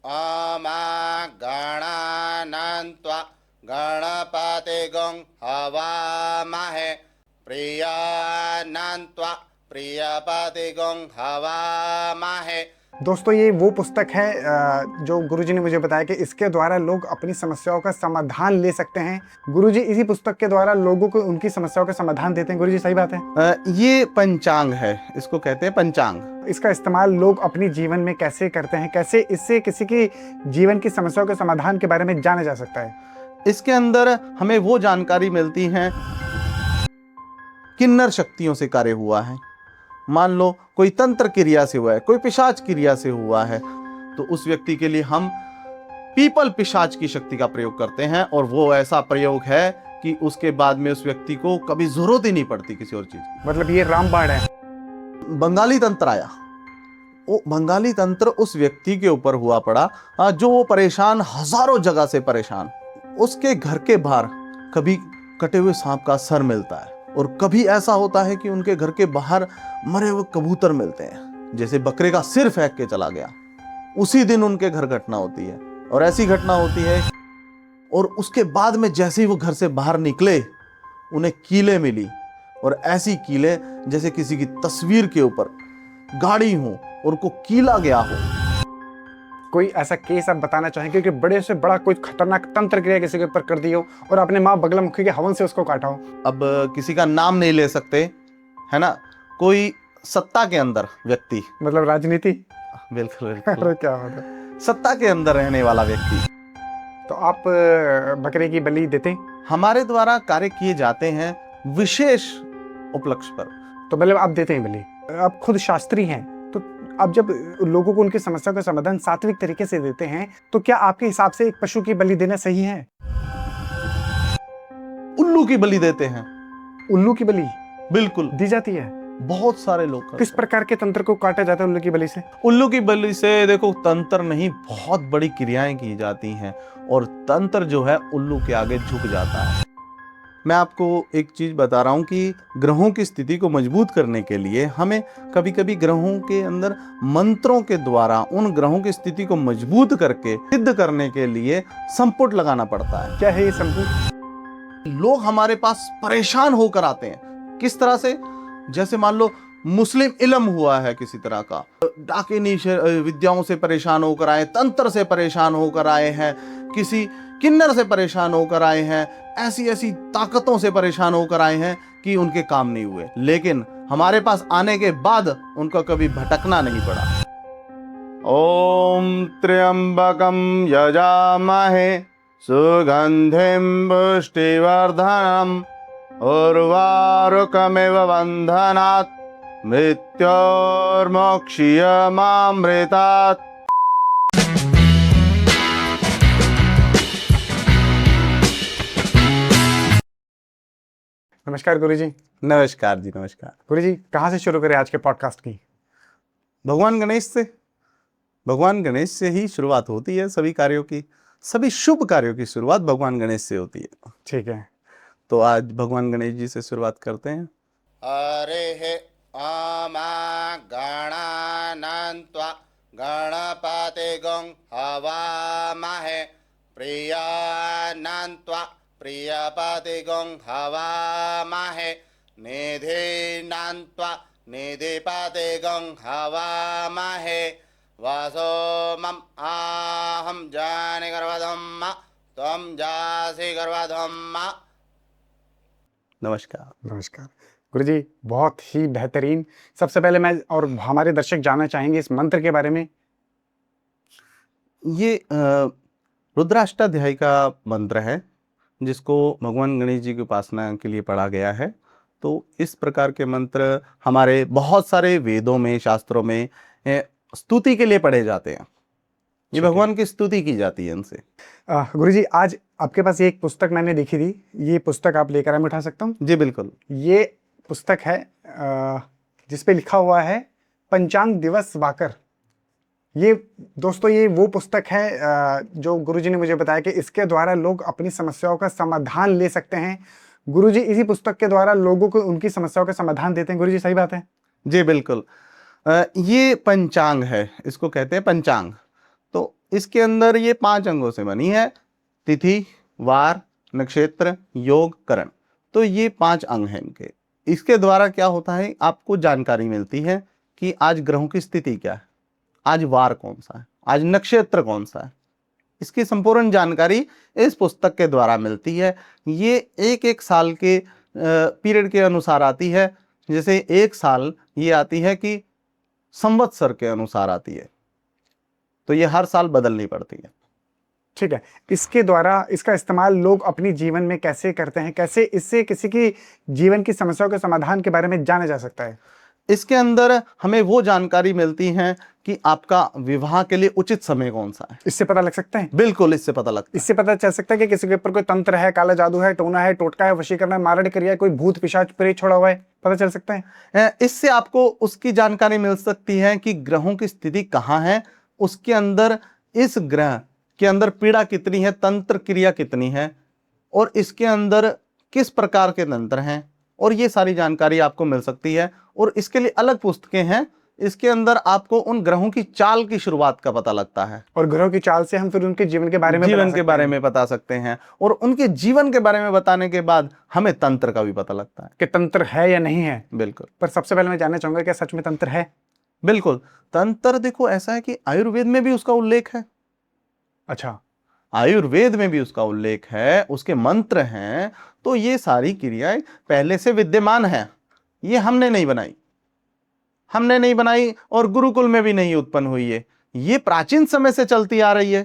अमा गणानान्त्वा गणपतिगं हवामहे प्रियानान्त्वा प्रियपतिगं हवामहे। दोस्तों ये वो पुस्तक है जो गुरुजी ने मुझे बताया कि इसके द्वारा लोग अपनी समस्याओं का समाधान ले सकते हैं। गुरुजी इसी पुस्तक के द्वारा लोगों को उनकी समस्याओं का समाधान देते हैं। गुरुजी सही बात है? ये पंचांग है, इसको कहते हैं पंचांग। इसका इस्तेमाल लोग अपने जीवन में कैसे करते हैं, कैसे इससे किसी की जीवन की समस्याओं के समाधान के बारे में जाना जा सकता है? इसके अंदर हमें वो जानकारी मिलती है किन्नर शक्तियों से कार्य हुआ है। मान लो कोई तंत्र क्रिया से हुआ है, कोई पिशाच क्रिया से हुआ है, तो उस व्यक्ति के लिए हम पीपल पिशाच की शक्ति का प्रयोग करते हैं, और वो ऐसा प्रयोग है कि उसके बाद में उस व्यक्ति को कभी जरूरत ही नहीं पड़ती किसी और चीज की। मतलब ये रामबाण है। बंगाली तंत्र आया, वो बंगाली तंत्र उस व्यक्ति के ऊपर हुआ पड़ा जो वो परेशान, हजारों जगह से परेशान। उसके घर के बाहर कभी कटे हुए सांप का सर मिलता है, और कभी ऐसा होता है कि उनके घर के बाहर मरे हुए कबूतर मिलते हैं। जैसे बकरे का सिर फेंक के चला गया, उसी दिन उनके घर घटना होती है, और ऐसी घटना होती है। और उसके बाद में जैसे ही वो घर से बाहर निकले, उन्हें कीलें मिली, और ऐसी कीलें जैसे किसी की तस्वीर के ऊपर गाड़ी हो और उनको कीला गया हो। कोई ऐसा केस आप बताना चाहेंगे कि बड़े से बड़ा कोई खतरनाक तंत्र क्रिया किसी के ऊपर कर दी हो और आपने माँ बगलामुखी के हवन से उसको काटा हो? अब किसी का नाम नहीं ले सकते, है ना। कोई सत्ता के अंदर व्यक्ति, मतलब राजनीति? बिल्कुल अरे क्या बात है। सत्ता के अंदर रहने वाला व्यक्ति। तो आप बकरे की बलि देते हैं? हमारे द्वारा कार्य किए जाते हैं विशेष उपलक्ष्य पर। तो मतलब आप देते हैं बलि? आप खुद शास्त्री हैं, तो आप जब लोगों को उनकी समस्या का समाधान सात्विक तरीके से देते हैं, तो क्या आपके हिसाब से एक पशु की बलि देना सही है? उल्लू की बलि देते हैं। उल्लू की बलि बिल्कुल दी जाती है? बहुत सारे लोग करते किस प्रकार के तंत्र को काटा जाता है उल्लू की बलि से? हैं। उल्लू की बलि से देखो, तंत्र नहीं, बहुत बड़ी क्रियाएं की जाती हैं, और तंत्र जो है उल्लू के आगे झुक जाता है। मैं आपको एक चीज बता रहा हूं कि ग्रहों की स्थिति को मजबूत करने के लिए हमें कभी कभी ग्रहों के अंदर मंत्रों के द्वारा उन ग्रहों की स्थिति को मजबूत करके सिद्ध करने के लिए संपुट लगाना पड़ता है। क्या है ये संपुट? लोग हमारे पास परेशान होकर आते हैं। किस तरह से? जैसे मान लो मुस्लिम इल्म हुआ है किसी तरह का, डाकिनी विद्याओं से परेशान होकर आए, तंत्र से परेशान होकर आए हैं, किसी किन्नर से परेशान होकर आए हैं, ऐसी ऐसी ताकतों से परेशान होकर आए हैं कि उनके काम नहीं हुए। लेकिन हमारे पास आने के बाद उनका कभी भटकना नहीं पड़ा। ओम त्र्यंबकम यजामहे सुगंधिम पुष्टिवर्धनम उर्वारुकमिव बंधनात् मृत्योर्मोक्षीयमामृतात्। नमस्कार गुरुजी। नमस्कार जी, नमस्कार। गुरुजी कहाँ से शुरू करें आज के पॉडकास्ट की? भगवान गणेश से। भगवान गणेश से ही शुरुआत होती है सभी कार्यों की। सभी शुभ कार्यों की शुरुआत भगवान गणेश से होती है। ठीक है, तो आज भगवान गणेश जी से शुरुआत करते हैं। हरे अमा गणानान्त्वा गणपतिगं हवामहे प्रियानान्त्वा प्रियपतिगं हवामहे निधिनान्त्वा निधिपतिगं हवामहे वसोमम् आहं जानि गर्भधम्मा त्वं जासि गर्भधम्मा। नमस्कार। नमस्कार गुरुजी, बहुत ही बेहतरीन। सबसे पहले मैं और हमारे दर्शक जानना चाहेंगे इस मंत्र के बारे में। ये रुद्राष्टाध्यायी का मंत्र है, जिसको भगवान गणेश जी की उपासना के लिए पढ़ा गया है। तो इस प्रकार के मंत्र हमारे बहुत सारे वेदों में, शास्त्रों में स्तुति के लिए पढ़े जाते हैं। ये भगवान की स्तुति की जाती है इनसे। गुरुजी आज आपके पास एक पुस्तक मैंने देखी थी, ये पुस्तक आप लेकर आए, मैं उठा सकता हूँ? जी बिल्कुल। ये पुस्तक है जिसपे लिखा हुआ है पंचांग दिवस वाकर। ये दोस्तों ये वो पुस्तक है जो गुरुजी ने मुझे बताया कि इसके द्वारा लोग अपनी समस्याओं का समाधान ले सकते हैं। गुरुजी इसी पुस्तक के द्वारा लोगों को उनकी समस्याओं का समाधान देते हैं। गुरुजी सही बात है? जी बिल्कुल। ये पंचांग है, इसको कहते हैं पंचांग। तो इसके अंदर ये 5 अंगों से बनी है। तिथि, वार, नक्षत्र, योग, करण। तो ये 5 अंग हैं इनके। इसके द्वारा क्या होता है, आपको जानकारी मिलती है कि आज ग्रहों की स्थिति क्या है, आज वार कौन सा है, आज नक्षत्र कौन सा है। इसकी संपूर्ण जानकारी इस पुस्तक के द्वारा मिलती है। ये एक एक साल के पीरियड के अनुसार आती है। जैसे एक साल ये आती है कि संवत्सर के अनुसार आती है, तो ये हर साल बदलनी पड़ती है। ठीक है, इसके द्वारा इसका इस्तेमाल लोग अपनी जीवन में कैसे करते हैं, कैसे इससे किसी की जीवन की समस्याओं के समाधान के बारे में जाना जा सकता है? इसके अंदर हमें वो जानकारी मिलती है कि आपका विवाह के लिए उचित समय कौन सा है। इससे पता लग सकता है? बिल्कुल, इससे पता लगता है। इससे पता चल सकता है कि किसी के ऊपर कोई तंत्र है, काला जादू है, टोना है, टोटका है, वशीकरण है, मारण क्रिया है, कोई भूत पिशाच प्रेत छोड़ा हुआ है, पता चल सकता है? इससे आपको उसकी जानकारी मिल सकती है कि ग्रहों की स्थिति कहाँ है, उसके अंदर इस ग्रह के अंदर पीड़ा कितनी है, तंत्र क्रिया कितनी है, और इसके अंदर किस प्रकार के तंत्र हैं, और ये सारी जानकारी आपको मिल सकती है। और इसके लिए अलग पुस्तकें हैं। इसके अंदर आपको उन ग्रहों की चाल की शुरुआत का पता लगता है, और ग्रहों की चाल से हम फिर उनके जीवन के बारे में बता सकते हैं, और उनके जीवन के बारे में बताने के बाद हमें तंत्र का भी पता लगता है कि तंत्र है या नहीं है। बिल्कुल। पर सबसे पहले मैं जानना चाहूंगा, क्या सच में तंत्र है? बिल्कुल, तंत्र देखो ऐसा है कि आयुर्वेद में भी उसका उल्लेख है। अच्छा, आयुर्वेद में भी उसका उल्लेख है, उसके मंत्र हैं। तो ये सारी क्रियाएं पहले से विद्यमान हैं, ये हमने नहीं बनाई और गुरुकुल में भी नहीं उत्पन्न हुई है। ये प्राचीन समय से चलती आ रही है।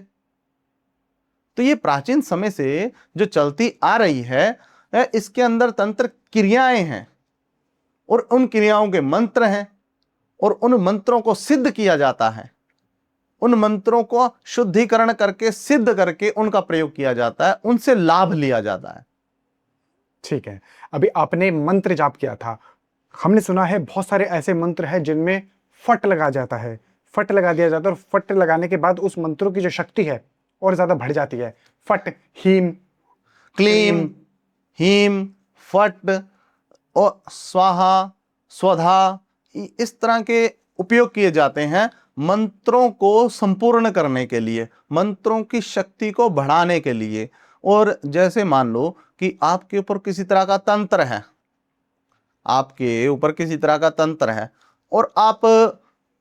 तो ये प्राचीन समय से जो चलती आ रही है, इसके अंदर तंत्र क्रियाएं हैं और उन क्रियाओं के मंत्र हैं, और उन मंत्रों को सिद्ध किया जाता है। उन मंत्रों को शुद्धिकरण करके सिद्ध करके उनका प्रयोग किया जाता है, उनसे लाभ लिया जाता है। ठीक है, अभी आपने मंत्र जाप किया था। हमने सुना है बहुत सारे ऐसे मंत्र हैं जिनमें फट लगा जाता है, फट लगा दिया जाता है, और फट लगाने के बाद उस मंत्रों की जो शक्ति है और ज्यादा बढ़ जाती है। फट, हीम, क्लीम, हीम, फट और स्वाहा, स्वधा, इस तरह के उपयोग किए जाते हैं मंत्रों को संपूर्ण करने के लिए, मंत्रों की शक्ति को बढ़ाने के लिए। और जैसे मान लो कि आपके ऊपर किसी तरह का तंत्र है, आपके ऊपर किसी तरह का तंत्र है, और आप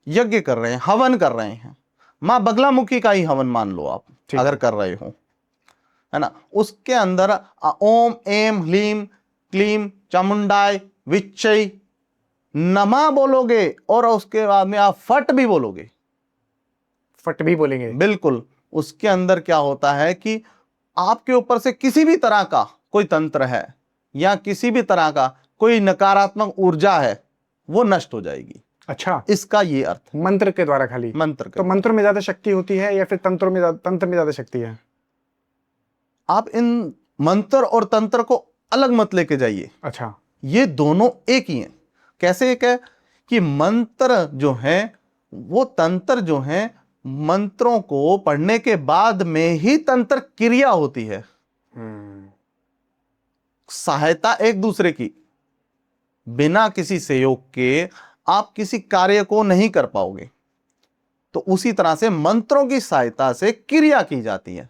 यज्ञ कर रहे हैं, हवन कर रहे हैं, माँ बगलामुखी का ही हवन मान लो आप अगर कर रहे हो, है ना, उसके अंदर ओम एम ह्लीम क्लीम चामुंडाय विच्चय नमा बोलोगे, और उसके बाद में आप फट भी बोलोगे। फट भी बोलेंगे? बिल्कुल। उसके अंदर क्या होता है कि आपके ऊपर से किसी भी तरह का कोई तंत्र है या किसी भी तरह का कोई नकारात्मक ऊर्जा है, वो नष्ट हो जाएगी। अच्छा, इसका ये अर्थ है। मंत्र के द्वारा खाली? मंत्र के। तो मंत्रों में ज्यादा शक्ति होती है या फिर तंत्र में ज्यादा शक्ति है? आप इन मंत्र और तंत्र को अलग मत लेके जाइए। अच्छा, ये दोनों एक ही हैं। कैसे एक है कि मंत्र जो है, वो तंत्र जो है, मंत्रों को पढ़ने के बाद में ही तंत्र क्रिया होती है। सहायता एक दूसरे की, बिना किसी सहयोग के आप किसी कार्य को नहीं कर पाओगे। तो उसी तरह से मंत्रों की सहायता से क्रिया की जाती है।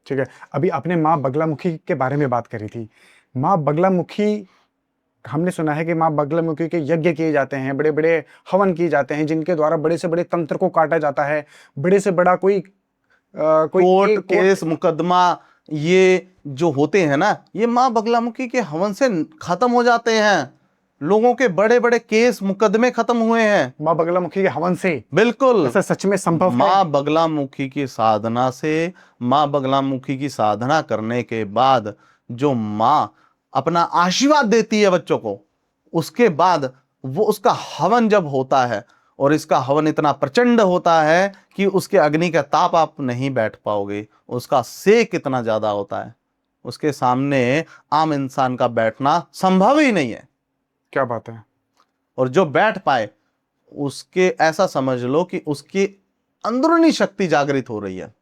ठीक है, अभी आपने माँ बगलामुखी के बारे में बात करी थी। माँ बगलामुखी, हमने सुना है कि माँ बगलामुखी के यज्ञ किए जाते हैं, बड़े बड़े हवन किए जाते हैं, जिनके द्वारा बड़े से बड़े तंत्र को काटा जाता है। बड़े से बड़ा कोई कोर्ट केस मुकदमा ये जो होते हैं ना, ये माँ बगलामुखी के हवन से खत्म हो जाते हैं। लोगों के बड़े बड़े केस मुकदमे खत्म हुए हैं माँ बगलामुखी के हवन से। बिल्कुल। ऐसा सच में संभव है? माँ बगलामुखी की साधना से, माँ बगलामुखी की साधना करने के बाद जो माँ अपना आशीर्वाद देती है बच्चों को, उसके बाद वो उसका हवन जब होता है, और इसका हवन इतना प्रचंड होता है कि उसके अग्नि का ताप आप नहीं बैठ पाओगे, उसका सेक इतना ज्यादा होता है, उसके सामने आम इंसान का बैठना संभव ही नहीं है। क्या बात है? और जो बैठ पाए उसके, ऐसा समझ लो कि उसकी अंदरूनी शक्ति जागृत हो रही है।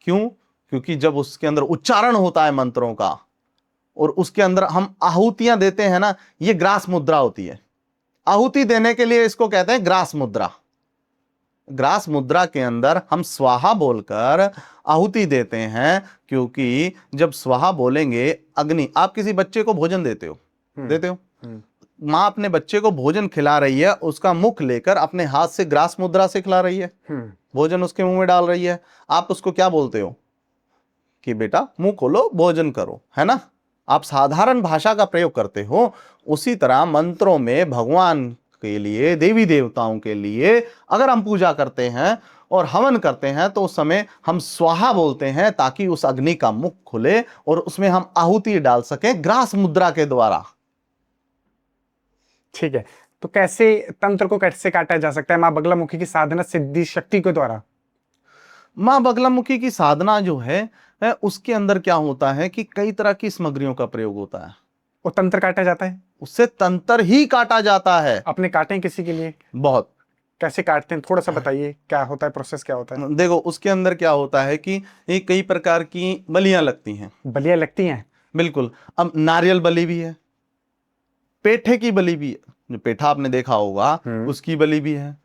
क्यों? क्योंकि जब उसके अंदर उच्चारण होता है मंत्रों का, और उसके अंदर हम आहुतियां देते हैं ना, ये ग्रास मुद्रा होती है। आहुति देने के लिए इसको कहते हैं ग्रास मुद्रा। ग्रास मुद्रा के अंदर हम स्वाहा बोलकर आहुति देते हैं, क्योंकि जब स्वाहा बोलेंगे अग्नि, आप किसी बच्चे को भोजन देते हो, देते हो, माँ अपने बच्चे को भोजन खिला रही है, उसका मुख लेकर अपने हाथ से ग्रास मुद्रा से खिला रही है, भोजन उसके मुंह में डाल रही है। आप उसको क्या बोलते हो कि बेटा मुंह खोलो भोजन करो, है ना? आप साधारण भाषा का प्रयोग करते हो। उसी तरह मंत्रों में भगवान के लिए, देवी देवताओं के लिए अगर हम पूजा करते हैं और हवन करते हैं तो उस समय हम स्वाहा बोलते हैं, ताकि उस अग्नि का मुख खुले और उसमें हम आहुति डाल सकें ग्रास मुद्रा के द्वारा। ठीक है, तो कैसे तंत्र को कैसे काटा जा सकता है माँ बगलामुखी की साधना सिद्धि शक्ति के द्वारा? माँ बगलामुखी की साधना जो है उसके अंदर क्या होता है कि कई तरह की सामग्रियों का प्रयोग होता है। वो तंत्र काटा जाता है? उससे तंत्र ही काटा जाता है। अपने काटे किसी के लिए? बहुत। कैसे काटते हैं थोड़ा सा बताइए, क्या होता है, प्रोसेस क्या होता है? देखो उसके अंदर क्या होता है कि ये कई प्रकार की बलियां लगती हैं। बलियां लगती हैं? बिल्कुल। अब नारियल बलि भी है, पेठे की बलि भी है, जो पेठा आपने देखा होगा उसकी बलि भी है।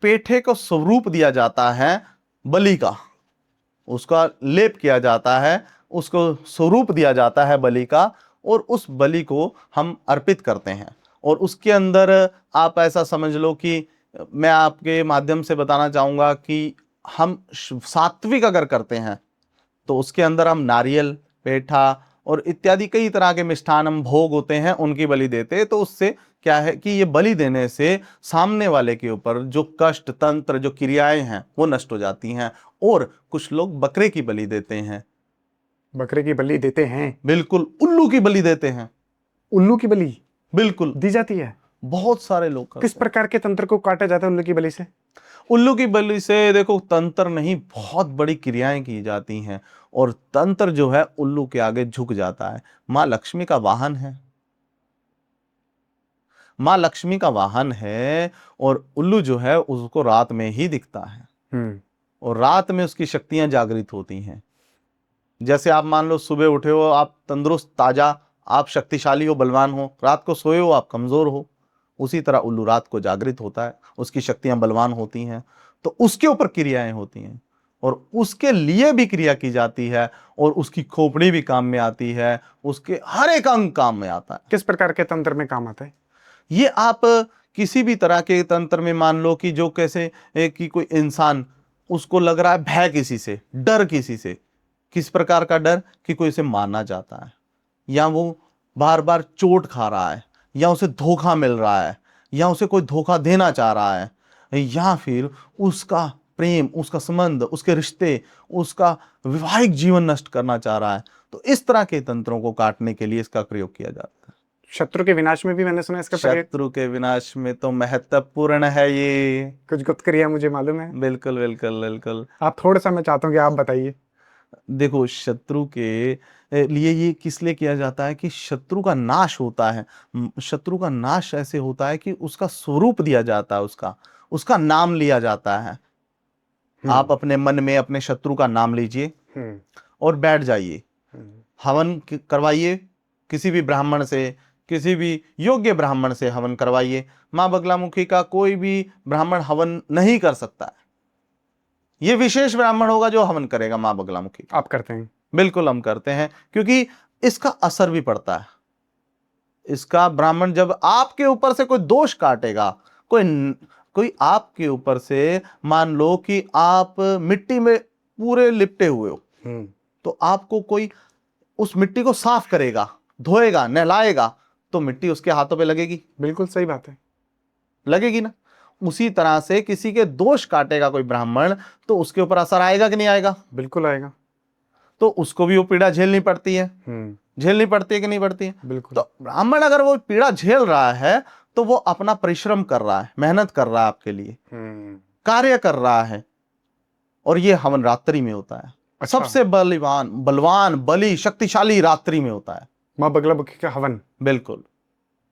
पेठे को स्वरूप दिया जाता है बलि का, उसका लेप किया जाता है, उसको स्वरूप दिया जाता है बलि का, और उस बलि को हम अर्पित करते हैं। और उसके अंदर आप ऐसा समझ लो कि मैं आपके माध्यम से बताना चाहूँगा कि हम सात्विक अगर करते हैं तो उसके अंदर हम नारियल, पेठा और इत्यादि कई तरह के मिष्ठान हम भोग होते हैं उनकी बलि देते हैं। तो उससे क्या है कि ये बलि देने से सामने वाले के ऊपर जो कष्ट, तंत्र, जो क्रियाएं हैं वो नष्ट हो जाती हैं। और कुछ लोग बकरे की बलि देते हैं। बकरे की बलि देते हैं? बिल्कुल। उल्लू की बलि देते हैं। उल्लू की बलि बिल्कुल दी जाती है? बहुत सारे लोग करते किस प्रकार के तंत्र को काटा जाता है उल्लू की बलि से? उल्लू की बलि से देखो तंत्र नहीं, बहुत बड़ी क्रियाएं की जाती हैं, और तंत्र जो है उल्लू के आगे झुक जाता है। माँ लक्ष्मी का वाहन है, माँ लक्ष्मी का वाहन है, और उल्लू जो है उसको रात में ही दिखता है, और रात में उसकी शक्तियां जागृत होती हैं। जैसे आप मान लो सुबह उठे हो, आप तंदुरुस्त, ताजा, आप शक्तिशाली हो, बलवान हो, रात को सोए हो आप कमजोर हो। उसी तरह उल्लू रात को जागृत होता है, उसकी शक्तियां बलवान होती हैं, तो उसके ऊपर क्रियाएं होती हैं, और उसके लिए भी क्रिया की जाती है, और उसकी खोपड़ी भी काम में आती है, उसके हर एक अंग काम में आता है। किस प्रकार के तंत्र में काम आता है ये? आप किसी भी तरह के तंत्र में मान लो कि जो कैसे कि कोई इंसान, उसको लग रहा है भय किसी से, डर किसी से, किस प्रकार का डर कि कोई उसे मारना चाहता है, या वो बार बार चोट खा रहा है, या उसे धोखा मिल रहा है, या उसे कोई धोखा देना चाह रहा है, या फिर उसका प्रेम, उसका संबंध, उसके रिश्ते, उसका वैवाहिक जीवन नष्ट करना चाह रहा है, तो इस तरह के तंत्रों को काटने के लिए इसका प्रयोग किया जाता है। शत्रु के विनाश में भी मैंने सुना इसका प्रयोग? शत्रु के विनाश में तो महत्वपूर्ण है ये। कुछ गुप्त क्रिया मुझे मालूम है? बिल्कुल बिल्कुल बिल्कुल। आप थोड़ा सा, मैं चाहता हूँ कि आप बताइए। देखो शत्रु के लिए ये किस लिए किया जाता है कि शत्रु का नाश होता है। शत्रु का नाश ऐसे होता है कि उसका स्वरूप दिया जाता है, उसका नाम लिया जाता है। आप अपने मन में अपने शत्रु का नाम लीजिए और बैठ जाइए, हवन करवाइए, किसी भी ब्राह्मण से, किसी भी योग्य ब्राह्मण से हवन करवाइए। माँ बगलामुखी का कोई भी ब्राह्मण हवन नहीं कर सकता है, ये विशेष ब्राह्मण होगा जो हवन करेगा माँ बगलामुखी। आप करते हैं? बिल्कुल हम करते हैं, क्योंकि इसका असर भी पड़ता है। इसका ब्राह्मण जब आपके ऊपर से कोई दोष काटेगा, कोई आपके ऊपर से, मान लो कि आप मिट्टी में पूरे लिपटे हुए हो, तो आपको कोई उस मिट्टी को साफ करेगा, धोएगा, नहलाएगा, तो मिट्टी उसके हाथों पे लगेगी। बिल्कुल सही बात है, लगेगी ना। उसी तरह से किसी के दोष काटेगा कोई ब्राह्मण, तो उसके ऊपर असर आएगा कि नहीं आएगा? बिल्कुल आएगा। तो उसको भी वो पीड़ा झेलनी पड़ती है, झेलनी पड़ती है कि नहीं पड़ती है? बिल्कुल। तो ब्राह्मण अगर वो पीड़ा झेल रहा है तो वो अपना परिश्रम कर रहा है, मेहनत कर रहा है, आपके लिए कार्य कर रहा है, और ये हवन रात्रि में होता है। अच्छा। सबसे बलवान बलि शक्तिशाली रात्रि में होता है माँ बगलामुखी का हवन। बिल्कुल।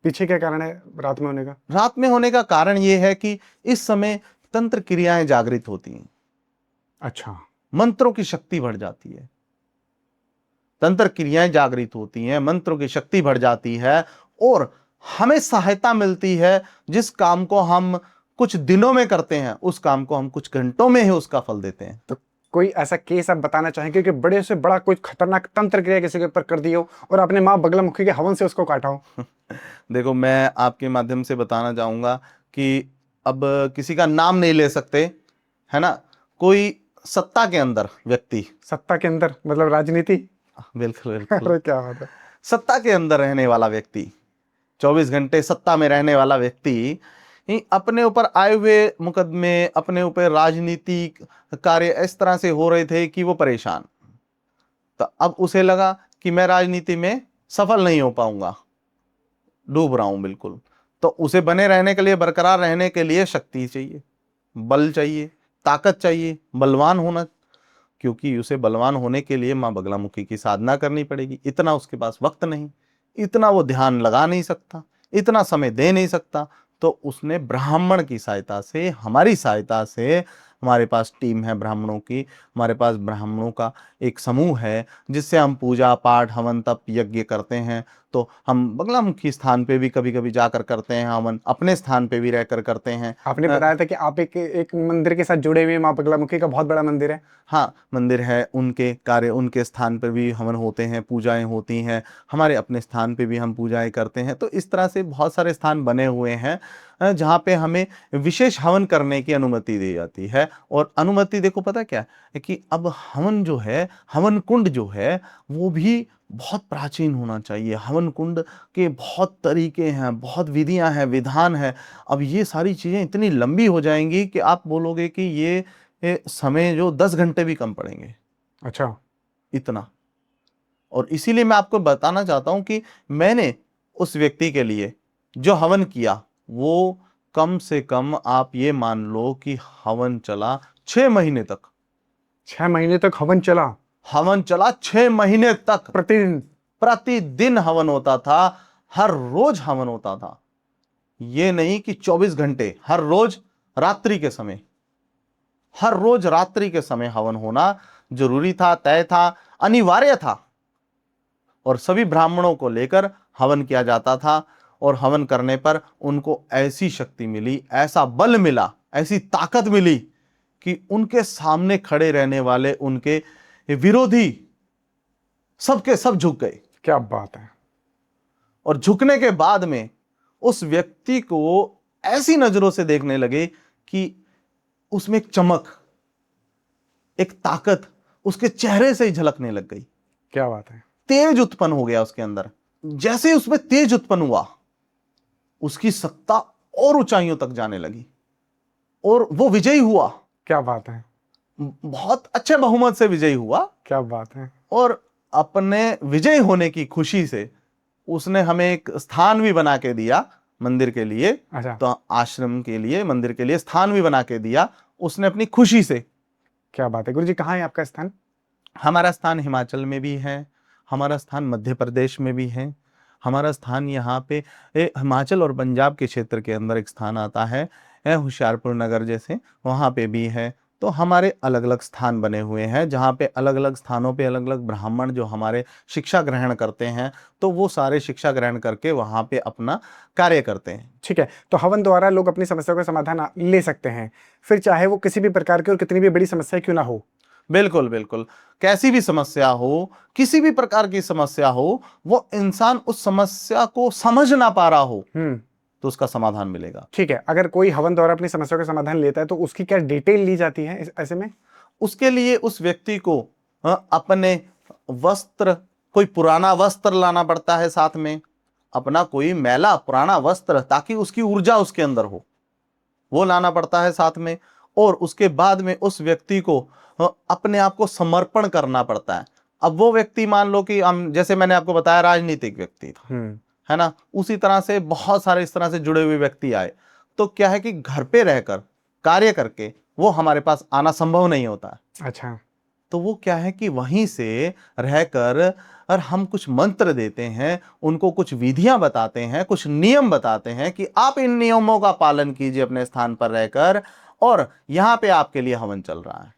पीछे क्या कारण है रात में होने का? रात में होने का कारण यह है कि इस समय तंत्र क्रियाएं जागृत होती हैं। अच्छा। मंत्रों की शक्ति बढ़ जाती है, तंत्र क्रियाएं जागृत होती हैं, मंत्रों की शक्ति बढ़ जाती है, और हमें सहायता मिलती है जिस काम को हम कुछ दिनों में करते हैं, उस काम को हम कुछ घंटों में ही उसका फल देते हैं। तो कोई ऐसा केस आप बताना चाहेंगे कि बड़े से बड़ा कोई खतरनाक तंत्र क्रिया किसी के ऊपर कर दी हो और आपने माँ बगलामुखी के हवन से उसको काटा हो? देखो, मैं आपके माध्यम से बताना चाहूंगा कि अब किसी का नाम नहीं ले सकते, है ना। कोई सत्ता के अंदर व्यक्ति, सत्ता के अंदर मतलब राजनीति? बिल्कुल बिल्कुल, अरे क्या बात है। सत्ता के अंदर रहने वाला व्यक्ति, 24 घंटे सत्ता में रहने वाला व्यक्ति ही अपने ऊपर आए हुए मुकदमे, अपने ऊपर राजनीतिक कार्य इस तरह से हो रहे थे कि वो परेशान। तो अब उसे लगा कि मैं राजनीति में सफल नहीं हो पाऊंगा, डूब रहा हूं बिल्कुल। तो उसे बने रहने के लिए, बरकरार रहने के लिए शक्ति चाहिए, बल चाहिए, ताकत चाहिए, बलवान होना, क्योंकि उसे बलवान होने के लिए माँ बगलामुखी की साधना करनी पड़ेगी। इतना उसके पास वक्त नहीं, इतना वो ध्यान लगा नहीं सकता, इतना समय दे नहीं सकता। तो उसने ब्राह्मण की सहायता से, हमारी सहायता से, हमारे पास टीम है ब्राह्मणों की, हमारे पास ब्राह्मणों का एक समूह है जिससे हम पूजा पाठ, हवन, तप, यज्ञ करते हैं। तो हम बगलामुखी स्थान पे भी कभी कभी जाकर करते हैं हवन, अपने स्थान पे भी रहकर करते हैं। आपने बताया था कि आप एक मंदिर के साथ जुड़े हुए हैं, माँ बगलामुखी का बहुत बड़ा मंदिर है। हाँ, मंदिर है, उनके कार्य, उनके स्थान पर भी हवन होते हैं, पूजाएं होती हैं, हमारे अपने स्थान पे भी हम पूजाएं करते हैं। तो इस तरह से बहुत सारे स्थान बने हुए हैं जहाँ पे हमें विशेष हवन करने की अनुमति दी जाती है। और अनुमति देखो पता क्या है कि अब हवन जो है, हवन कुंड जो है, वो भी बहुत प्राचीन होना चाहिए। हवन कुंड के बहुत तरीके हैं, बहुत विधियां हैं, विधान है। अब ये सारी चीजें इतनी लंबी हो जाएंगी कि आप बोलोगे कि ये समय जो 10 घंटे भी कम पड़ेंगे, अच्छा। इतना। और इसीलिए मैं आपको बताना चाहता हूं कि मैंने उस व्यक्ति के लिए जो हवन किया, वो कम से कम आप ये मान लो कि हवन चला 6 महीने तक। 6 महीने तक हवन चला? हवन चला 6 महीने तक, प्रतिदिन? प्रतिदिन हवन होता था, हर रोज हवन होता था। ये नहीं कि 24 घंटे, हर रोज रात्रि के समय, हर रोज रात्रि के समय हवन होना जरूरी था, तय था, अनिवार्य था। और सभी ब्राह्मणों को लेकर हवन किया जाता था। और हवन करने पर उनको ऐसी शक्ति मिली, ऐसा बल मिला, ऐसी ताकत मिली कि उनके सामने खड़े रहने वाले उनके विरोधी सबके सब झुक गए। क्या बात है। और झुकने के बाद में उस व्यक्ति को ऐसी नजरों से देखने लगे कि उसमें एक चमक, एक ताकत उसके चेहरे से ही झलकने लग गई। क्या बात है। तेज उत्पन्न हो गया उसके अंदर। जैसे उसमें तेज उत्पन्न हुआ, उसकी सत्ता और ऊंचाइयों तक जाने लगी और वो विजयी हुआ। क्या बात है। बहुत अच्छे बहुमत से विजयी हुआ। क्या बात है। और अपने विजयी होने की खुशी से उसने हमें एक स्थान भी बना के दिया मंदिर के लिए। अच्छा। तो आश्रम के लिए, मंदिर के लिए स्थान भी बना के दिया उसने अपनी खुशी से। क्या बात है। गुरुजी कहाँ है आपका स्थान? हमारा स्थान हिमाचल में भी है, हमारा स्थान मध्य प्रदेश में भी है, हमारा स्थान यहाँ पे हिमाचल और पंजाब के क्षेत्र के अंदर एक स्थान आता है, होशियारपुर नगर जैसे, वहाँ पे भी है। तो हमारे अलग अलग स्थान बने हुए हैं जहाँ पे अलग अलग स्थानों पे अलग अलग ब्राह्मण जो हमारे शिक्षा ग्रहण करते हैं, तो वो सारे शिक्षा ग्रहण करके वहाँ पे अपना कार्य करते हैं। ठीक है। तो हवन द्वारा लोग अपनी समस्या का समाधान ले सकते हैं, फिर चाहे वो किसी भी प्रकार की और कितनी भी बड़ी समस्या क्यों ना हो? बिल्कुल बिल्कुल, कैसी भी समस्या हो, किसी भी प्रकार की समस्या हो, वो इंसान उस समस्या को समझ ना पा रहा हो तो उसका समाधान मिलेगा। ठीक है। अगर कोई हवन द्वारा अपनी समस्या का समाधान लेता है तो उसकी क्या डिटेल ली जाती है ऐसे में? उसके लिए उस व्यक्ति को अपने वस्त्र, कोई पुराना वस्त्र लाना पड़ता है साथ में, अपना कोई मैला पुराना वस्त्र, ताकि उसकी ऊर्जा उसके अंदर हो, वो लाना पड़ता है साथ में। और उसके बाद में उस व्यक्ति को अपने आप को समर्पण करना पड़ता है। अब वो व्यक्ति मान लो कि हम, जैसे मैंने आपको बताया, राजनीतिक व्यक्ति था, है ना, उसी तरह से बहुत सारे इस तरह से जुड़े हुए व्यक्ति आए। तो क्या है कि घर पे रहकर कार्य करके वो हमारे पास आना संभव नहीं होता। अच्छा। तो वो क्या है कि वहीं से रहकर और हम कुछ मंत्र देते हैं, उनको कुछ विधियां बताते हैं, कुछ नियम बताते हैं कि आप इन नियमों का पालन कीजिए अपने स्थान पर रहकर, और यहां पे आपके लिए हवन चल रहा है।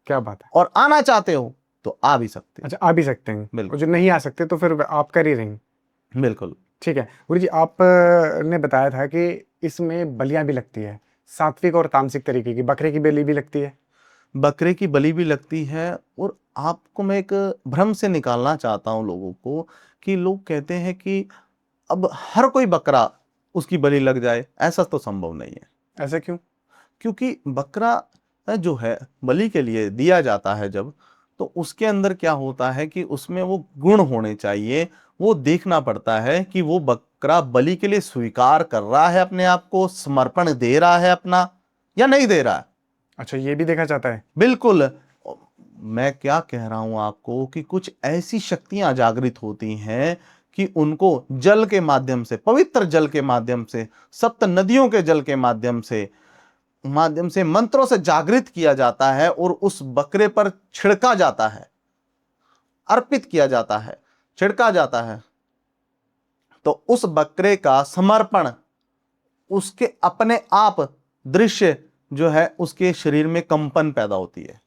क्या बात है। और आना चाहते हो तो आ भी सकते हैं। अच्छा, आ भी सकते हैं। बिल्कुल। और जो नहीं आ सकते तो फिर आप कर ही रहेंगे। बिल्कुल। ठीक है गुरु जी, आप ने बताया था कि इसमें बलियां भी लगती है, सात्विक और तामसिक तरीके की। बकरे की बलि भी लगती है। बकरे की बलि भी लगती है। और आपको मैं एक भ्रम से निकालना चाहता हूं लोगों को, कि लोग कहते हैं कि अब हर कोई बकरा उसकी बलि लग जाए, ऐसा तो संभव नहीं है। ऐसे क्यों? क्योंकि बकरा जो है बलि के लिए दिया जाता है जब, तो उसके अंदर क्या होता है कि उसमें वो गुण होने चाहिए। वो देखना पड़ता है कि वो बकरा बलि के लिए स्वीकार कर रहा है, अपने आप को समर्पण दे रहा है अपना, या नहीं दे रहा है। अच्छा, ये भी देखा जाता है। बिल्कुल। मैं क्या कह रहा हूं आपको कि कुछ ऐसी शक्तियां जागृत होती हैं कि उनको जल के माध्यम से, पवित्र जल के माध्यम से, सप्त नदियों के जल के माध्यम से मंत्रों से जागृत किया जाता है और उस बकरे पर छिड़का जाता है, अर्पित किया जाता है, छिड़का जाता है। तो उस बकरे का समर्पण, उसके अपने आप दृश्य जो है, उसके शरीर में कंपन पैदा होती है।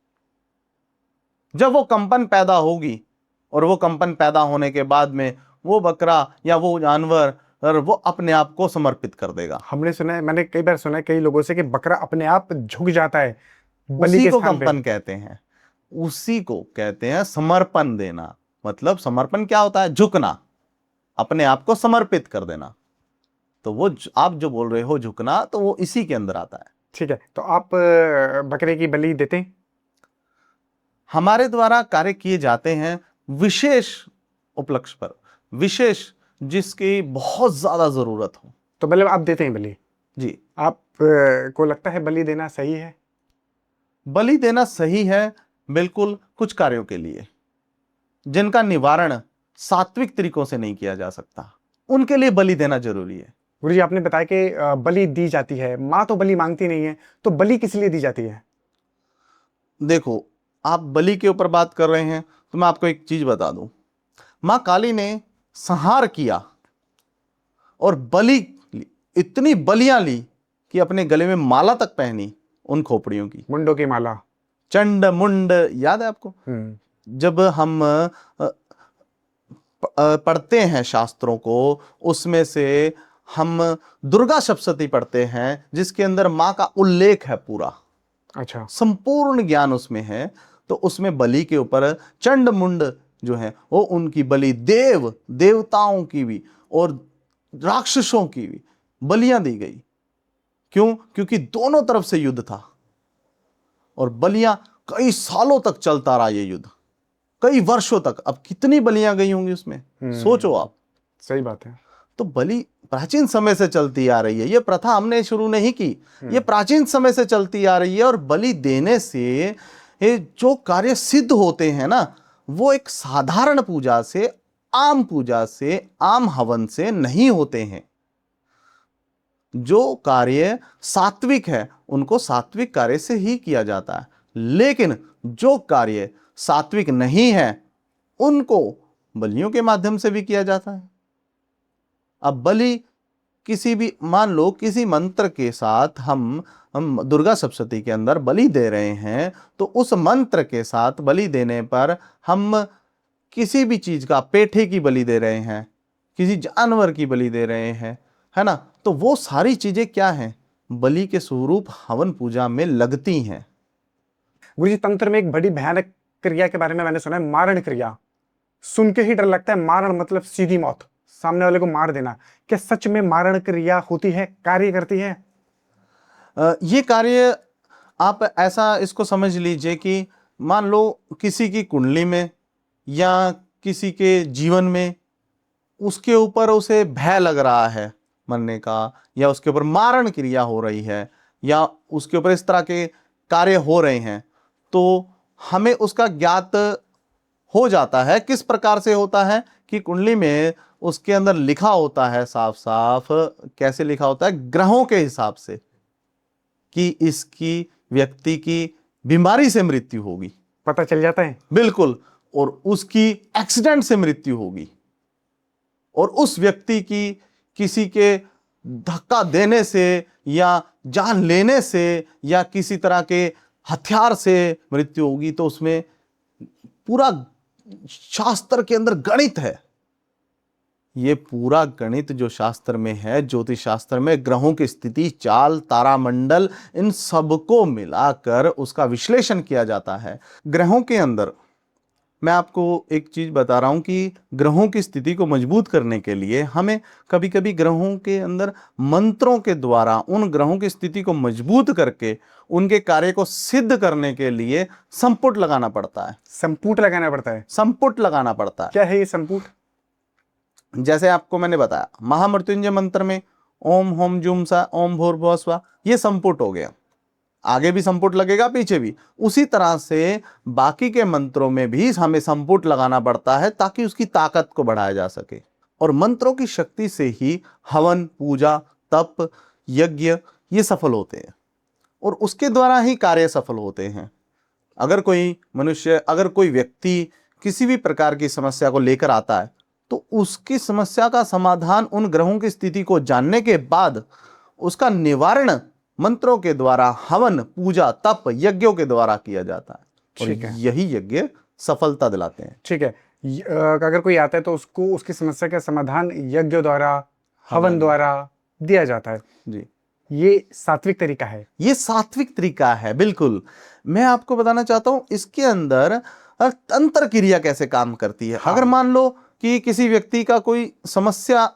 जब वो कंपन पैदा होगी, और वो कंपन पैदा होने के बाद में वो बकरा या वो जानवर और वो अपने आप को समर्पित कर देगा। हमने सुना है, मैंने कई बार सुना है कई लोगों से कि बकरा अपने आप झुक जाता है बलि उसी के को स्थान पे। कंपन कहते हैं, उसी को कहते हैं समर्पण देना। मतलब समर्पण क्या होता है? झुकना, अपने आप को समर्पित कर देना। तो वो आप जो बोल रहे हो झुकना, तो वो इसी के अंदर आता है। ठीक है, तो आप बकरे की बलि देते हैं? हमारे द्वारा कार्य किए जाते हैं विशेष उपलक्ष्य पर, विशेष जिसकी बहुत ज्यादा जरूरत हो। तो मतलब आप देते हैं बलि? जी। आप को लगता है बलि देना सही है? बलि देना सही है, बिल्कुल, कुछ कार्यों के लिए जिनका निवारण सात्विक तरीकों से नहीं किया जा सकता, उनके लिए बलि देना जरूरी है। गुरु जी, आपने बताया कि बलि दी जाती है, माँ तो बलि मांगती नहीं है, तो बलि किस लिए दी जाती है? देखो, आप बलि के ऊपर बात कर रहे हैं, तो मैं आपको एक चीज बता दूं। मां काली ने संहार किया और बलि, इतनी बलियां ली कि अपने गले में माला तक पहनी उन खोपड़ियों की। मुंडों की माला। चंड मुंड याद है आपको? जब हम पढ़ते हैं शास्त्रों को, उसमें से हम दुर्गा सप्तशती पढ़ते हैं जिसके अंदर मां का उल्लेख है पूरा। अच्छा। संपूर्ण ज्ञान उसमें है। तो उसमें बलि के ऊपर चंड मुंड जो है, वो उनकी बलि, देवताओं की भी और राक्षसों की भी बलियां दी गई। क्यों? क्योंकि दोनों तरफ से युद्ध था और बलियां कई सालों तक चलता रहा ये युद्ध, कई वर्षों तक। अब कितनी बलियां गई होंगी उसमें, सोचो आप। सही बात है। तो बलि प्राचीन समय से चलती आ रही है, ये प्रथा हमने शुरू नहीं की, ये प्राचीन समय से चलती आ रही है। और बलि देने से ये जो कार्य सिद्ध होते हैं ना, वो एक साधारण पूजा से, आम पूजा से, आम हवन से नहीं होते हैं। जो कार्य सात्विक है उनको सात्विक कार्य से ही किया जाता है, लेकिन जो कार्य सात्विक नहीं है उनको बलियों के माध्यम से भी किया जाता है। अब बलि किसी भी, मान लो किसी मंत्र के साथ हम दुर्गा सप्तशती के अंदर बलि दे रहे हैं, तो उस मंत्र के साथ बलि देने पर हम किसी भी चीज का, पेठे की बलि दे रहे हैं, किसी जानवर की बलि दे रहे हैं, है ना? तो वो सारी चीजें क्या हैं? बलि के स्वरूप हवन पूजा में लगती हैं। गुरु जी, तंत्र में एक बड़ी भयानक क्रिया के बारे में मैंने सुना है, मारण क्रिया। सुन के ही डर लगता है। मारण मतलब सीधी मौत, सामने वाले को मार देना। क्या सच में मारण क्रिया होती है, कार्य करती है? ये कार्य आप ऐसा इसको समझ लीजिए कि मान लो किसी की कुंडली में या किसी के जीवन में उसके ऊपर उसे भय लग रहा है मरने का, या उसके ऊपर मारण क्रिया हो रही है, या उसके ऊपर इस तरह के कार्य हो रहे हैं, तो हमें उसका ज्ञात हो जाता है। किस प्रकार से होता है कि कुंडली में उसके अंदर लिखा होता है, साफ साफ कैसे लिखा होता है, ग्रहों के हिसाब से, कि इसकी व्यक्ति की बीमारी से मृत्यु होगी, पता चल जाता है। बिल्कुल, और उसकी एक्सीडेंट से मृत्यु होगी, और उस व्यक्ति की किसी के धक्का देने से या जान लेने से या किसी तरह के हथियार से मृत्यु होगी। तो उसमें पूरा शास्त्र के अंदर गणित है। ये पूरा गणित जो शास्त्र में है, ज्योतिष शास्त्र में, ग्रहों की स्थिति, चाल, तारामंडल, इन सबको मिलाकर उसका विश्लेषण किया जाता है। ग्रहों के अंदर मैं आपको एक चीज बता रहा हूं कि ग्रहों की स्थिति को मजबूत करने के लिए हमें कभी कभी ग्रहों के अंदर मंत्रों के द्वारा उन ग्रहों की स्थिति को मजबूत करके उनके कार्य को सिद्ध करने के लिए संपुट लगाना पड़ता है। संपुट लगाना पड़ता है? संपुट लगाना पड़ता है। क्या है ये संपुट? जैसे आपको मैंने बताया, महामृत्युंजय मंत्र में ओम होम जुम सा ओम भूर्भुवः स्वः, ये संपुट हो गया। आगे भी संपुट लगेगा, पीछे भी। उसी तरह से बाकी के मंत्रों में भी हमें संपुट लगाना पड़ता है ताकि उसकी ताकत को बढ़ाया जा सके। और मंत्रों की शक्ति से ही हवन, पूजा, तप, यज्ञ ये सफल होते हैं और उसके द्वारा ही कार्य सफल होते हैं। अगर कोई मनुष्य, अगर कोई व्यक्ति किसी भी प्रकार की समस्या को लेकर आता है तो उसकी समस्या का समाधान उन ग्रहों की स्थिति को जानने के बाद उसका निवारण मंत्रों के द्वारा, हवन, पूजा, तप, यज्ञों के द्वारा किया जाता है और यही यज्ञ सफलता दिलाते हैं। ठीक है। अगर कोई आता है तो उसको उसकी समस्या का समाधान यज्ञ द्वारा, हवन द्वारा दिया जाता है जी। ये सात्विक तरीका है? ये सात्विक तरीका है, बिल्कुल। मैं आपको बताना चाहता हूं इसके अंदर तंत्र क्रिया कैसे काम करती है। अगर मान लो कि किसी व्यक्ति का कोई समस्या